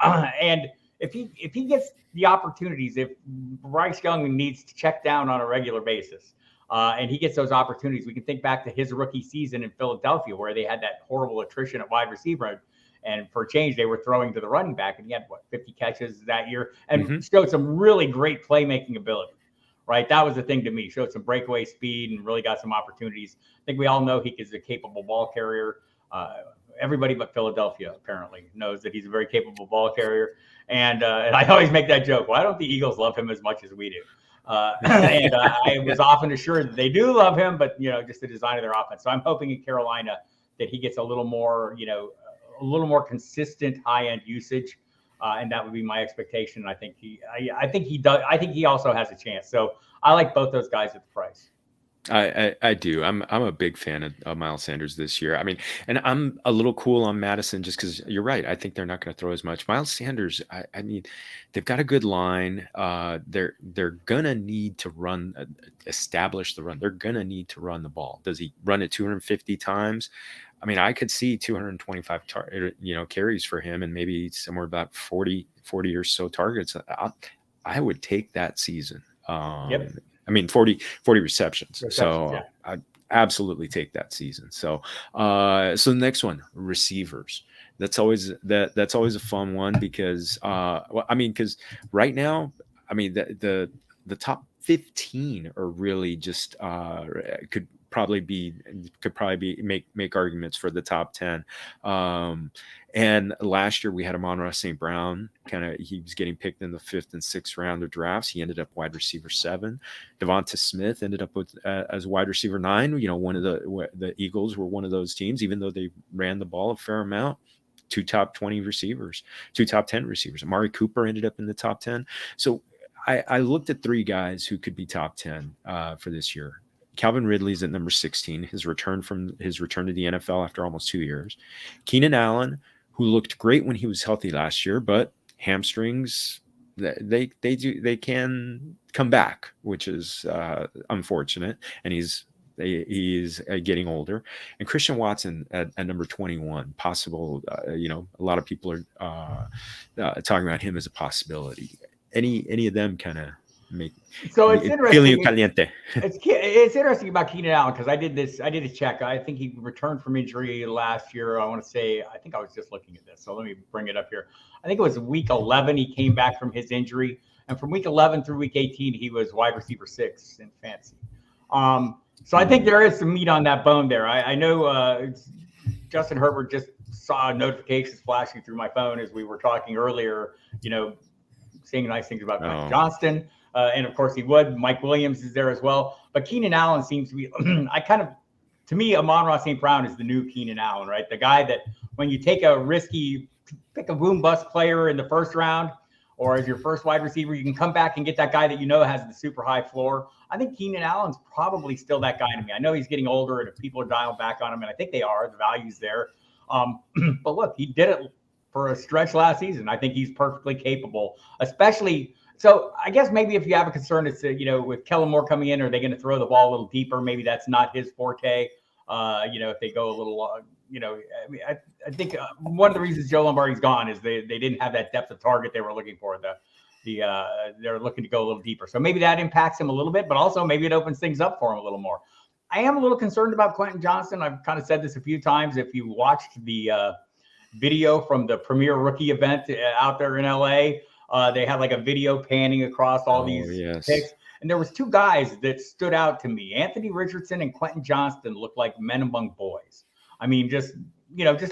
and if he gets the opportunities, if Bryce Young needs to check down on a regular basis, And he gets those opportunities. We can think back to his rookie season in Philadelphia, where they had that horrible attrition at wide receiver. And for a change, they were throwing to the running back. And he had, 50 catches that year and showed some really great playmaking ability, right? That was the thing to me. Showed some breakaway speed and really got some opportunities. I think we all know he is a capable ball carrier. Everybody but Philadelphia apparently knows that he's a very capable ball carrier. And I always make that joke. Why don't the Eagles love him as much as we do? And I was often assured that they do love him, but, just the design of their offense. So I'm hoping in Carolina that he gets a little more, a little more consistent high-end usage. And that would be my expectation. I think he does. I think he also has a chance. So I like both those guys at the price. I do. I'm a big fan of Miles Sanders this year. I mean, and I'm a little cool on Madison just because you're right. I think they're not going to throw as much. Miles Sanders, I mean, they've got a good line. They're gonna need to establish the run. They're gonna need to run the ball. Does he run it 250 times? I mean, I could see 225 carries for him and maybe somewhere about 40 or so targets. I would take that season. Yep. I mean, 40 receptions. So yeah. I'd absolutely take that season. So, so the next one, receivers. That's always a fun one because, because right now, I mean, the top 15 are really just could probably make arguments for the top 10. And last year we had Amon-Ra St. Brown. He was getting picked in the 5th and 6th round of drafts. He ended up wide receiver 7. Devonta Smith ended up with as wide receiver 9. One of the Eagles were one of those teams, even though they ran the ball a fair amount. 2 top 20 receivers, 2 top 10 receivers. Amari Cooper ended up in the top 10. So I looked at 3 guys who could be top 10 for this year. Calvin Ridley's at number 16, his return to the NFL after almost 2 years. Keenan Allen, who looked great when he was healthy last year, but hamstrings, they can come back, which is unfortunate. And he's getting older. And Christian Watson at number 21, possible. A lot of people are talking about him as a possibility. Any of them kind of make so it's interesting. Caliente. It's interesting about Keenan Allen because I did a check. I think he returned from injury last year. I think I was just looking at this. So let me bring it up here. I think it was week 11 he came back from his injury, and from week 11 through week 18 he was wide receiver 6 in fantasy. So I think there is some meat on that bone there. I know Justin Herbert just saw notifications flashing through my phone as we were talking earlier. Saying nice things about Mike Johnston. And of course he would. Mike Williams is there as well. But Keenan Allen seems to be, to me, Amon-Ra St. Brown is the new Keenan Allen, right? The guy that when you take pick a boom bust player in the first round or as your first wide receiver, you can come back and get that guy that has the super high floor. I think Keenan Allen's probably still that guy to me. I know he's getting older and if people are dialed back on him, and I think they are, the value's there. But look, he did it for a stretch last season. I think he's perfectly capable, especially. So I guess maybe if you have a concern, it's with Kellen Moore coming in, are they going to throw the ball a little deeper? Maybe that's not his forte. If they go a little, I think one of the reasons Joe Lombardi's gone is they didn't have that depth of target they were looking for. They're looking to go a little deeper. So maybe that impacts him a little bit, but also maybe it opens things up for him a little more. I am a little concerned about Quentin Johnston. I've kind of said this a few times. If you watched the video from the premier rookie event out there in LA, they had like a video panning across all these picks. And there was 2 guys that stood out to me. Anthony Richardson and Quentin Johnston looked like men among boys. I mean, just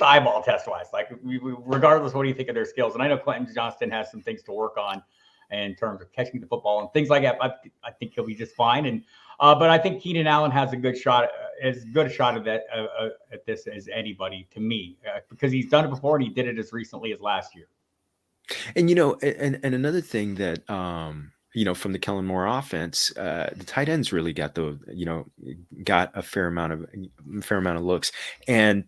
eyeball test wise, like regardless, what do you think of their skills? And I know Quentin Johnston has some things to work on in terms of catching the football and things like that. I think he'll be just fine. And but I think Keenan Allen has as good a shot at this as anybody to me, because he's done it before and he did it as recently as last year. And and another thing that from the Kellen Moore offense, the tight ends really got a fair amount of looks, and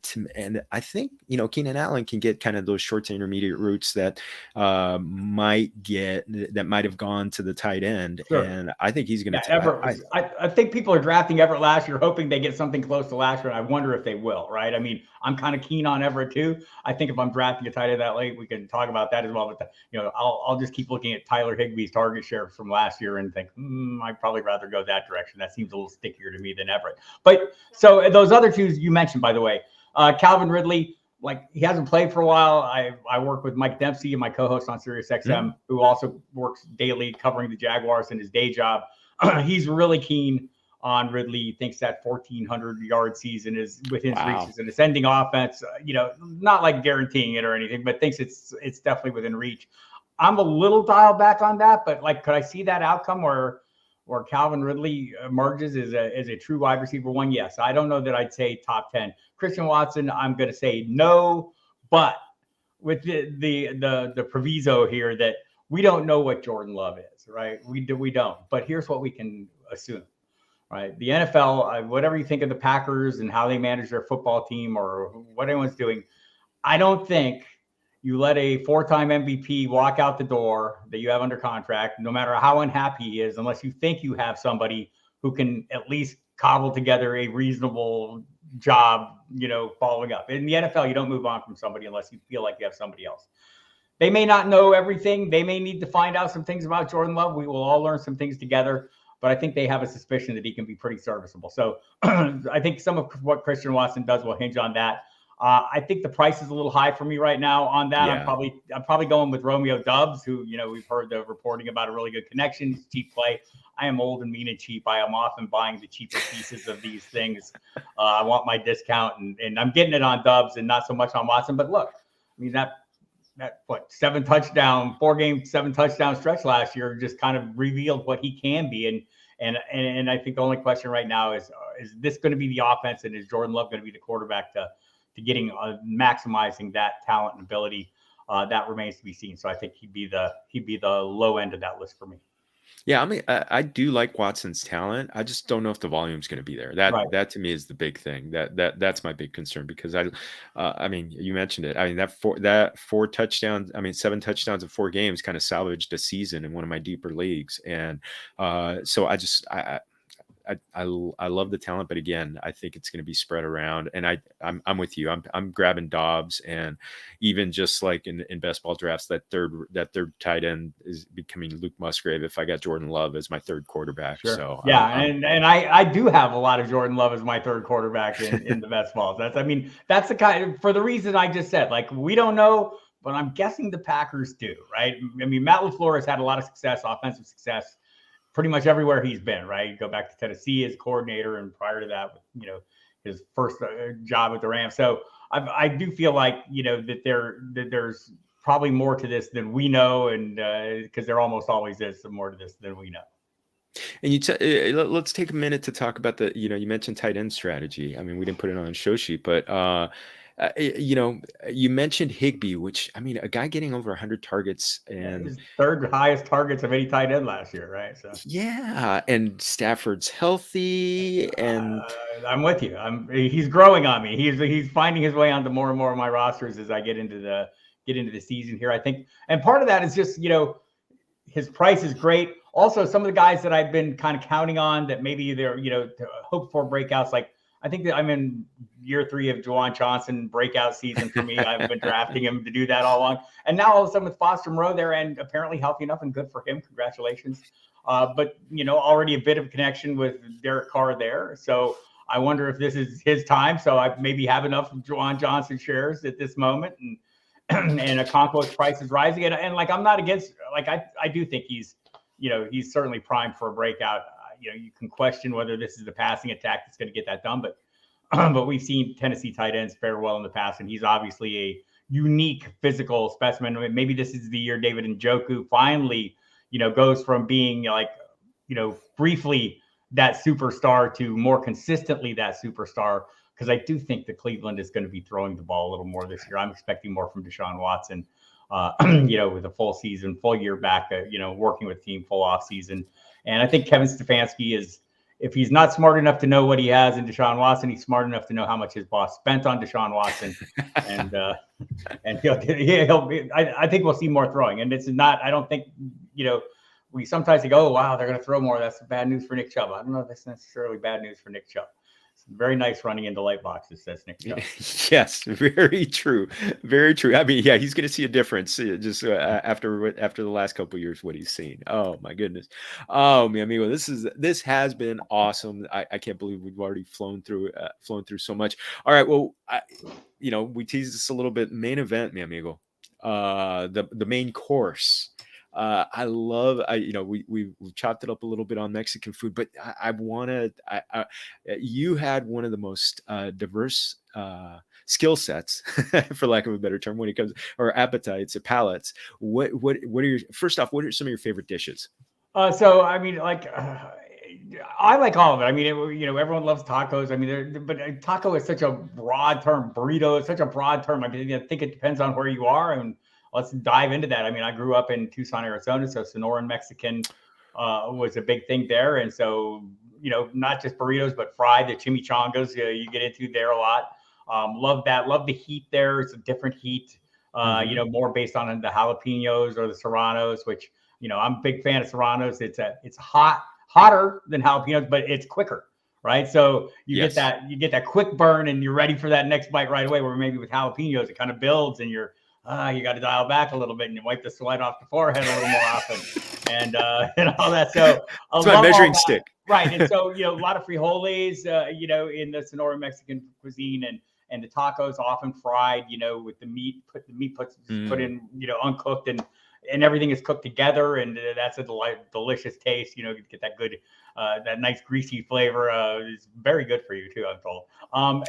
I think Keenan Allen can get kind of those short to intermediate routes that might have gone to the tight end, sure. And I think he's going to. I think people are drafting Everett last year, hoping they get something close to last year, and I wonder if they will. Right? I mean, I'm kind of keen on Everett too. I think if I'm drafting a tight end that late, we can talk about that as well. But I'll just keep looking at Tyler Higbee's target share from last year and think, I'd probably rather go that direction. That seems a little stickier to me than Everett. But so those other two you mentioned, by the way, Calvin Ridley, like he hasn't played for a while. I work with Mike Dempsey and my co-host on SiriusXM, who also works daily covering the Jaguars in his day job. He's really keen on Ridley. He thinks that 1,400-yard season is within his reaches, and it's ending offense, not like guaranteeing it or anything, but thinks it's definitely within reach. I'm a little dialed back on that, but like, could I see that outcome where Calvin Ridley emerges as a true wide receiver one? Yes. I don't know that I'd say top 10. Christian Watson, I'm going to say no, but with the proviso here that we don't know what Jordan Love is, right? We don't. But here's what we can assume, right? The NFL, whatever you think of the Packers and how they manage their football team or what anyone's doing, I don't think you let a 4-time MVP walk out the door that you have under contract, no matter how unhappy he is, unless you think you have somebody who can at least cobble together a reasonable job, following up. In the NFL, you don't move on from somebody unless you feel like you have somebody else. They may not know everything. They may need to find out some things about Jordan Love. We will all learn some things together, but I think they have a suspicion that he can be pretty serviceable. So I think some of what Christian Watson does will hinge on that. I think the price is a little high for me right now on that. Yeah. I'm probably going with Romeo Doubs, who, we've heard the reporting about a really good connection, cheap play. I am old and mean and cheap. I am often buying the cheaper pieces of these things. I want my discount, and I'm getting it on Doubs and not so much on Watson. But look, I mean, that 4-game, 7-touchdown stretch last year just kind of revealed what he can be. And I think the only question right now is this going to be the offense, and is Jordan Love going to be the quarterback to getting maximizing that talent and ability? That remains to be seen. So I think he'd be the low end of that list for me. Yeah, I mean, I do like Watson's talent. I just don't know if the volume's going to be there. That to me is the big thing. That's my big concern, because I mean, you mentioned it. I mean, that 4 touchdowns. I mean, 7 touchdowns in 4 games kind of salvaged a season in one of my deeper leagues, and so I love the talent, but again, I think it's going to be spread around. And I'm with you. I'm grabbing Dobbs, and even just like in best ball drafts, that third tight end is becoming Luke Musgrave if I got Jordan Love as my third quarterback. Sure. So yeah, and I do have a lot of Jordan Love as my third quarterback in the best balls. That's the kind, for the reason I just said. Like, we don't know, but I'm guessing the Packers do, right? I mean, Matt LaFleur has had a lot of success, offensive success, pretty much everywhere he's been, right? You go back to Tennessee as coordinator, and prior to that, his first job with the Rams. So I do feel like, that there's probably more to this than we know, and because there almost always is some more to this than we know. And let's take a minute to talk about you mentioned tight end strategy. I mean, we didn't put it on the show sheet, but you mentioned Higbee, which, I mean, a guy getting over 100 targets and his third highest targets of any tight end last year, right? So yeah, and Stafford's healthy, and I'm with you. He's growing on me. He's finding his way onto more and more of my rosters as I get into the season here, I think. And part of that is just, his price is great. Also, some of the guys that I've been kind of counting on that maybe they're, to hope for breakouts, like, I think that I'm in year 3 of Juwan Johnson breakout season for me. I've been drafting him to do that all along. And now all of a sudden with Foster Moreau there, and apparently healthy enough, and good for him. Congratulations. But, already a bit of a connection with Derek Carr there. So I wonder if this is his time. So I maybe have enough of Juwan Johnson shares at this moment. And Okonkwo's price is rising. And like, I'm not against, like, I do think he's certainly primed for a breakout. You can question whether this is the passing attack that's going to get that done, but we've seen Tennessee tight ends fare well in the past, and he's obviously a unique physical specimen. Maybe this is the year David Njoku finally, goes from being like, briefly that superstar to more consistently that superstar, because I do think that Cleveland is going to be throwing the ball a little more this year. I'm expecting more from Deshaun Watson, with a full season, full year back, working with team, full off season. And I think Kevin Stefanski is, if he's not smart enough to know what he has in Deshaun Watson, he's smart enough to know how much his boss spent on Deshaun Watson. and he'll be, I think we'll see more throwing. And it's not, I don't think, we sometimes think, oh, wow, they're going to throw more. That's bad news for Nick Chubb. I don't know if that's necessarily bad news for Nick Chubb. Very nice running into light boxes, says Nick Jones. Yes, very true, very true. I mean, yeah, he's going to see a difference just after the last couple of years what he's seen. Oh my goodness, oh mi amigo, this has been awesome. I can't believe we've already flown through so much. All right, well, we teased this a little bit. Main event, mi amigo, the main course. I love, we've chopped it up a little bit on Mexican food, but you had one of the most diverse skill sets, for lack of a better term, when it comes, or appetites, or palates. What are your, first off, what are some of your favorite dishes? So I mean, I like all of it. I mean, everyone loves tacos. I mean, but taco is such a broad term. Burrito is such a broad term. I mean, I think it depends on where you are, and let's dive into that. I mean, I grew up in Tucson, Arizona, so Sonoran Mexican was a big thing there, and so not just burritos, but fried, the chimichangas you get into there a lot. Love that. Love the heat there. It's a different heat. More based on the jalapenos or the serranos, which I'm a big fan of serranos. It's hotter than jalapenos, but it's quicker, right? So you get that quick burn, and you're ready for that next bite right away. Where maybe with jalapenos, it kind of builds, and you got to dial back a little bit, and you wipe the sweat off the forehead a little more often, and all that. So it's my measuring stick, right? And so a lot of frijoles, in the Sonora Mexican cuisine, and the tacos often fried, with the meat put in, uncooked, and everything is cooked together, and that's a delicious taste. You get that good, that nice greasy flavor. It's very good for you too, I'm told.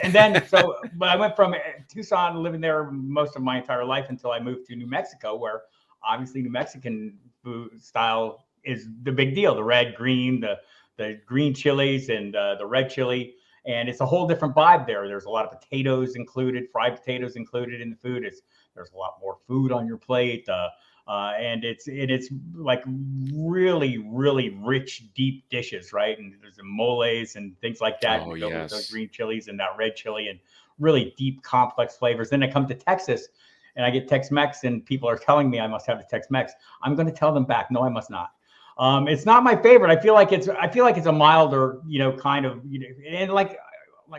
And then but I went from Tucson, living there most of my entire life until I moved to New Mexico, where obviously New Mexican food style is the big deal. The red, green, the green chilies, and the red chili. And it's a whole different vibe there. There's a lot of potatoes included, fried potatoes included in the food. There's a lot more food on your plate. And it's like really, really rich, deep dishes, right? And there's the moles and things like that. Oh, with yes. those green chilies and that red chili, and really deep, complex flavors. Then I come to Texas, and I get Tex-Mex, and people are telling me I must have the Tex-Mex. I'm going to tell them back, no, I must not. It's not my favorite. I feel like it's a milder, kind of, and like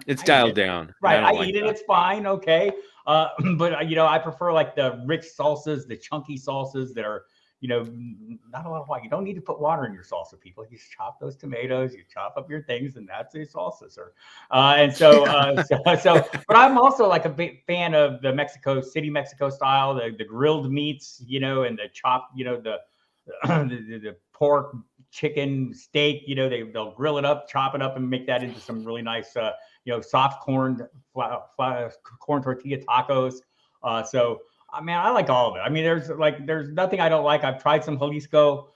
it's dialed down. Right. I eat it. It's fine. Okay. But I prefer like the rich salsas, the chunky salsas that are, not a lot of water. You don't need to put water in your salsa, people. You just chop those tomatoes, you chop up your things, and that's a salsa, sir. But I'm also like a big fan of the Mexico style, the grilled meats, and the chopped, the pork, chicken, steak, they'll grill it up, chop it up, and make that into some really nice, soft corn tortilla tacos. So I mean, I like all of it. I mean, there's nothing I don't like. I've tried some Jalisco,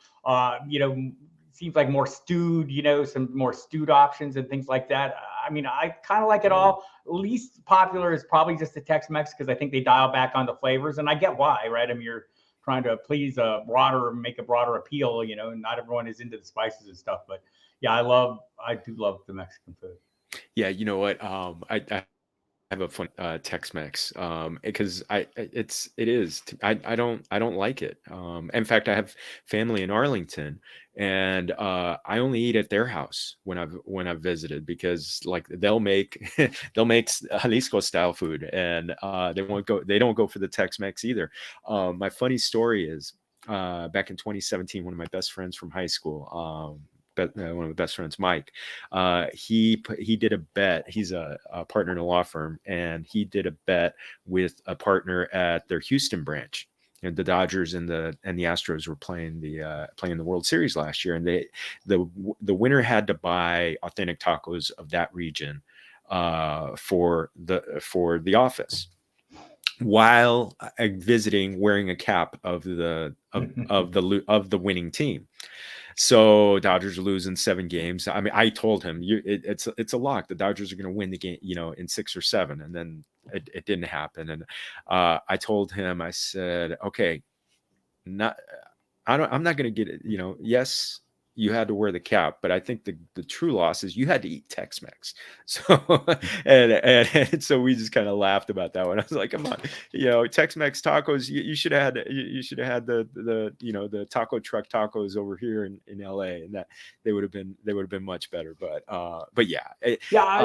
seems like more stewed, some more stewed options and things like that. I mean, I kind of like it all. Least popular is probably just the Tex-Mex, because I think they dial back on the flavors, and I get why, right? I mean, you're trying to please make a broader appeal, and not everyone is into the spices and stuff. But yeah, I do love the Mexican food. Yeah, you know what? I have a fun Tex-Mex because I don't like it. In fact, I have family in Arlington, and I only eat at their house when I've visited, because like they'll make Jalisco style food, and they don't go for the Tex-Mex either. My funny story is back in 2017, one of my best friends from high school, one of my best friends, Mike, he did a bet. He's a partner in a law firm, and he did a bet with a partner at their Houston branch. And the Dodgers and the Astros were playing the World Series last year, and the winner had to buy authentic tacos of that region for the office, while visiting, wearing a cap of the winning team. So Dodgers are losing 7 games. I mean, I told him it's a lock. The Dodgers are going to win the game, in 6 or 7, and then it didn't happen. And I told him, I said, okay, I'm not going to get it. Yes, you had to wear the cap, but I think the true loss is you had to eat Tex-Mex. So and so we just kind of laughed about that one. I was like, come on, Tex-Mex tacos, you should have had the taco truck tacos over here in LA, and that they would have been much better. But yeah.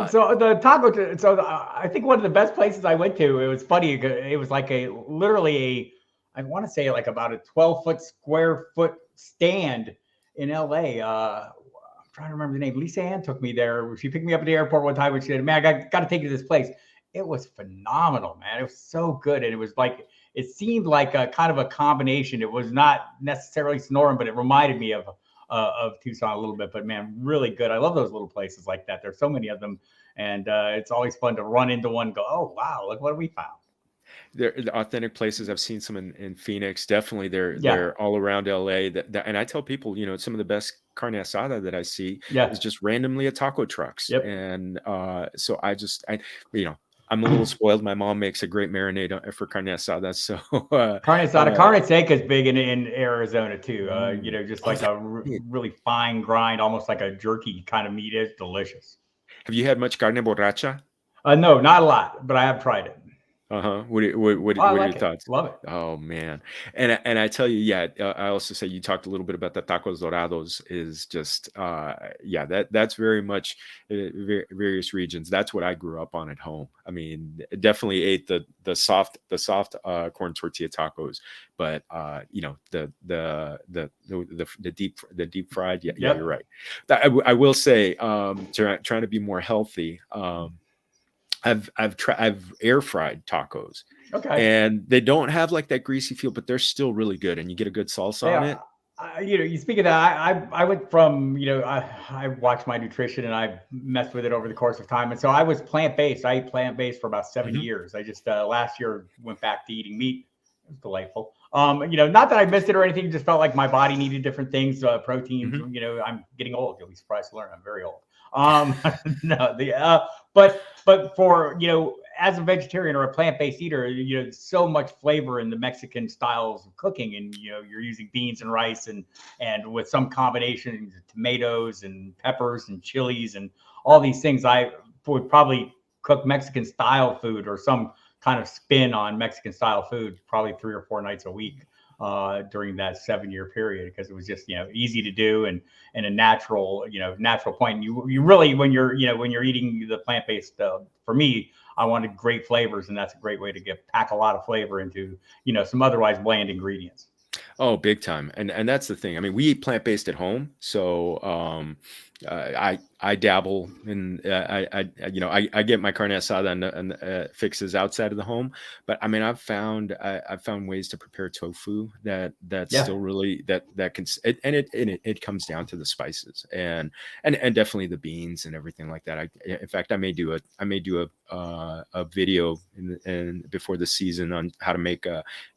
So the taco. So I think one of the best places I went to, it was funny. It was like literally I want to say like about a 12-foot square foot stand in LA. I'm trying to remember the name. Lisa Ann took me there. She picked me up at the airport one time and she said, man, I got to take you to this place. It was phenomenal, man. It was so good. And it was like, it seemed like a kind of a combination. It was not necessarily Sonoran, but it reminded me of Tucson a little bit. But man, really good. I love those little places like that. There's so many of them. And it's always fun to run into one and go, oh, wow, look what we found. They're the authentic places. I've seen some in Phoenix. Definitely, they're all around LA. And I tell people, some of the best carne asada that I see is just randomly at taco trucks. Yep. And so I'm a little spoiled. My mom makes a great marinade for carne asada. So carne asada, carne seca is big in Arizona too. Just like a really fine grind, almost like a jerky kind of meat. Is delicious. Have you had much carne borracha? No, not a lot, but I have tried it. What are your thoughts? Love it. Oh man. And I tell you, I also say you talked a little bit about the tacos dorados is just that's very much various regions. That's what I grew up on at home. I mean, definitely ate the soft corn tortilla tacos, but the deep fried. Yeah, you're right. I will say, trying to be more healthy. I've air fried tacos, and they don't have like that greasy feel, but they're still really good, and you get a good salsa on it. You speak of that. I went from I watched my nutrition and I messed with it over the course of time, and so I was plant-based. I ate plant-based for about 7 years. I just last year went back to eating meat. It was delightful. Not that I missed it or anything. Just felt like my body needed different things, proteins. I'm getting old. You'll be surprised to learn I'm very old. But for as a vegetarian or a plant-based eater, so much flavor in the Mexican styles of cooking, and you're using beans and rice and with some combination of tomatoes and peppers and chilies and all these things. I would probably cook Mexican style food or some kind of spin on Mexican style food probably 3 or 4 nights a week during that 7-year period, because it was just easy to do and a natural point. And you really, when you're eating the plant-based, for me, I wanted great flavors, and that's a great way to pack a lot of flavor into some otherwise bland ingredients. Oh, big time. And that's the thing. I mean, we eat plant-based at home, so I dabble in I get my carne asada and fixes outside of the home, but I mean I've found ways to prepare tofu that's still really that can it comes down to the spices and definitely the beans and everything like that. In fact I may do a video in before the season on how to make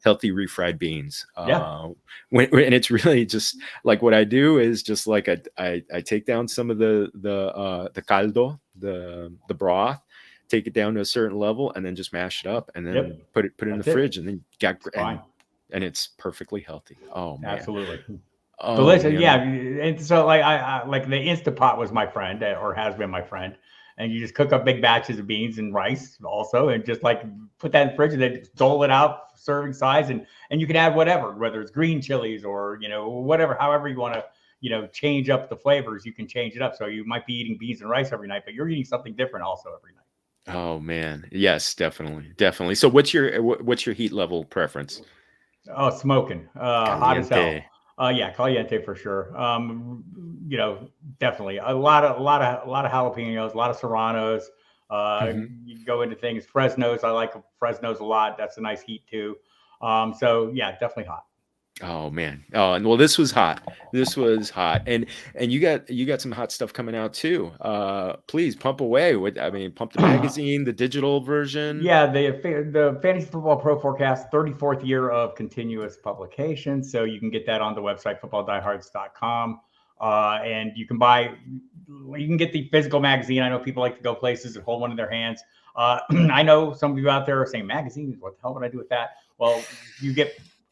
healthy refried beans. And it's really just like what I do is just like I take down some of the caldo, the broth, take it down to a certain level, and then just mash it up, and then put it in the fridge, and then and it's perfectly healthy. Oh man, absolutely delicious. Man. Yeah, and so like I like the Instapot was my friend, or has been my friend, and you just cook up big batches of beans and rice also, and just like put that in the fridge, and then dole it out serving size, and you can add whether it's green chilies or whatever, however you want to. Change up the flavors, you can change it up. So you might be eating beans and rice every night, but you're eating something different also every night. Oh man. Yes, definitely. So what's your heat level preference? Oh, smoking, hot as hell. Caliente for sure. Definitely a lot of jalapenos, a lot of serranos. You go into things, Fresnos. I like Fresnos a lot. That's a nice heat too. So yeah, definitely hot. Oh man. Oh, and well, this was hot. And you got some hot stuff coming out too. Please pump away pump the magazine, the digital version. Yeah, the Fantasy Football Pro Forecast, 34th year of continuous publication. So you can get that on the website, footballdiehards.com. And you can get the physical magazine. I know people like to go places and hold one in their hands. I know some of you out there are saying, magazines, what the hell would I do with that? Well,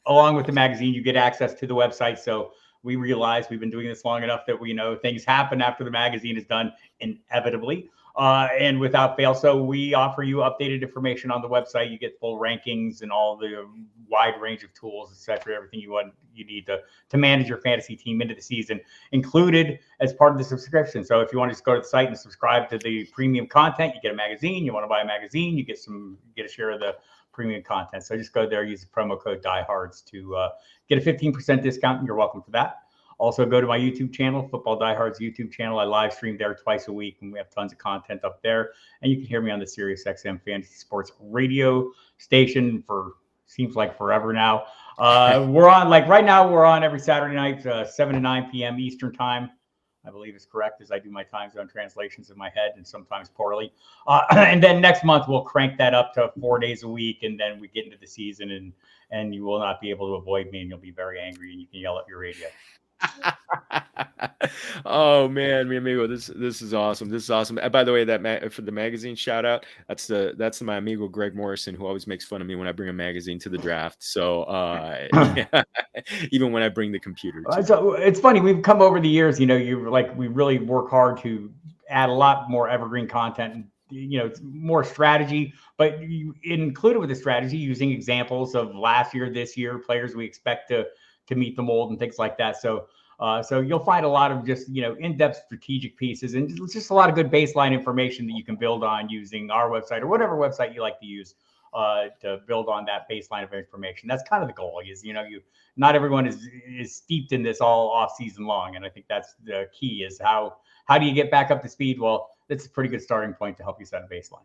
along with the magazine, you get access to the website. So we realize we've been doing this long enough that we know things happen after the magazine is done inevitably. And without fail. So we offer you updated information on the website. You get full rankings and all the wide range of tools, etc. Everything you need to manage your fantasy team into the season, included as part of the subscription. So if you want to just go to the site and subscribe to the premium content, you get a magazine. You want to buy a magazine, you get a share of the premium content. So just go there, use the promo code Diehards to get a 15% discount, and you're welcome for that. Also, go to my YouTube channel, Football Diehard's YouTube channel. I live stream there twice a week, and we have tons of content up there. And you can hear me on the SiriusXM Fantasy Sports radio station for seems like forever now. We're on, like right now, we're on every Saturday night, 7 to 9 p.m. Eastern time. I believe is correct, as I do my time zone translations in my head and sometimes poorly. And then next month, we'll crank that up to 4 days a week, and then we get into the season, and you will not be able to avoid me, and you'll be very angry, and you can yell at your radio. Oh man, mi amigo, this is awesome. This is awesome. And by the way, that for the magazine shout out, that's my amigo Greg Morrison, who always makes fun of me when I bring a magazine to the draft. So even when I bring the computer. So it's funny, we've come over the years, we really work hard to add a lot more evergreen content, and it's more strategy, but included with the strategy, using examples of last year, this year, players we expect to meet the mold and things like that. So you'll find a lot of just, in-depth strategic pieces, and just a lot of good baseline information that you can build on using our website or whatever website you like to use to build on that baseline of information. That's kind of the goal is, not everyone is steeped in this all off season long. And I think that's the key is how do you get back up to speed? Well, that's a pretty good starting point to help you set a baseline.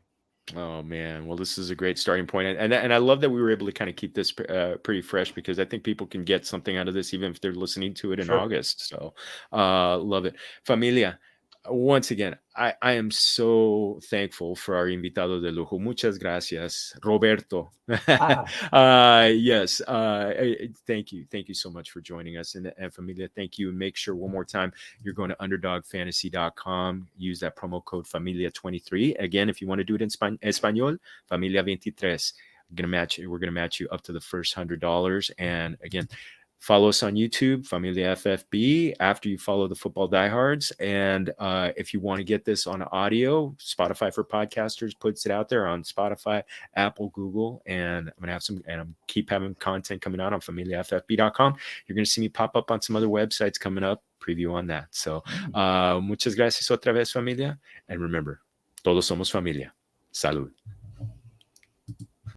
Oh man, well, this is a great starting point, and I love that we were able to kind of keep this pretty fresh, because I think people can get something out of this even if they're listening to it in August. So love it. Familia, once again, I am so thankful for our invitado de lujo. Muchas gracias, Roberto. Yes, thank you so much for joining us. And Familia, thank you. Make sure one more time you're going to underdogfantasy.com. Use that promo code Familia23. Again, if you want to do it in Espanol, Familia23. We're gonna match you up to the first $100. And again, follow us on YouTube, Familia FFB, after you follow the Football Diehards. And if you want to get this on audio, Spotify for Podcasters puts it out there on Spotify, Apple, Google. And I'm going to have keep having content coming out on FamiliaFFB.com. You're going to see me pop up on some other websites coming up, preview on that. So muchas gracias otra vez, familia. And remember, todos somos familia. Salud.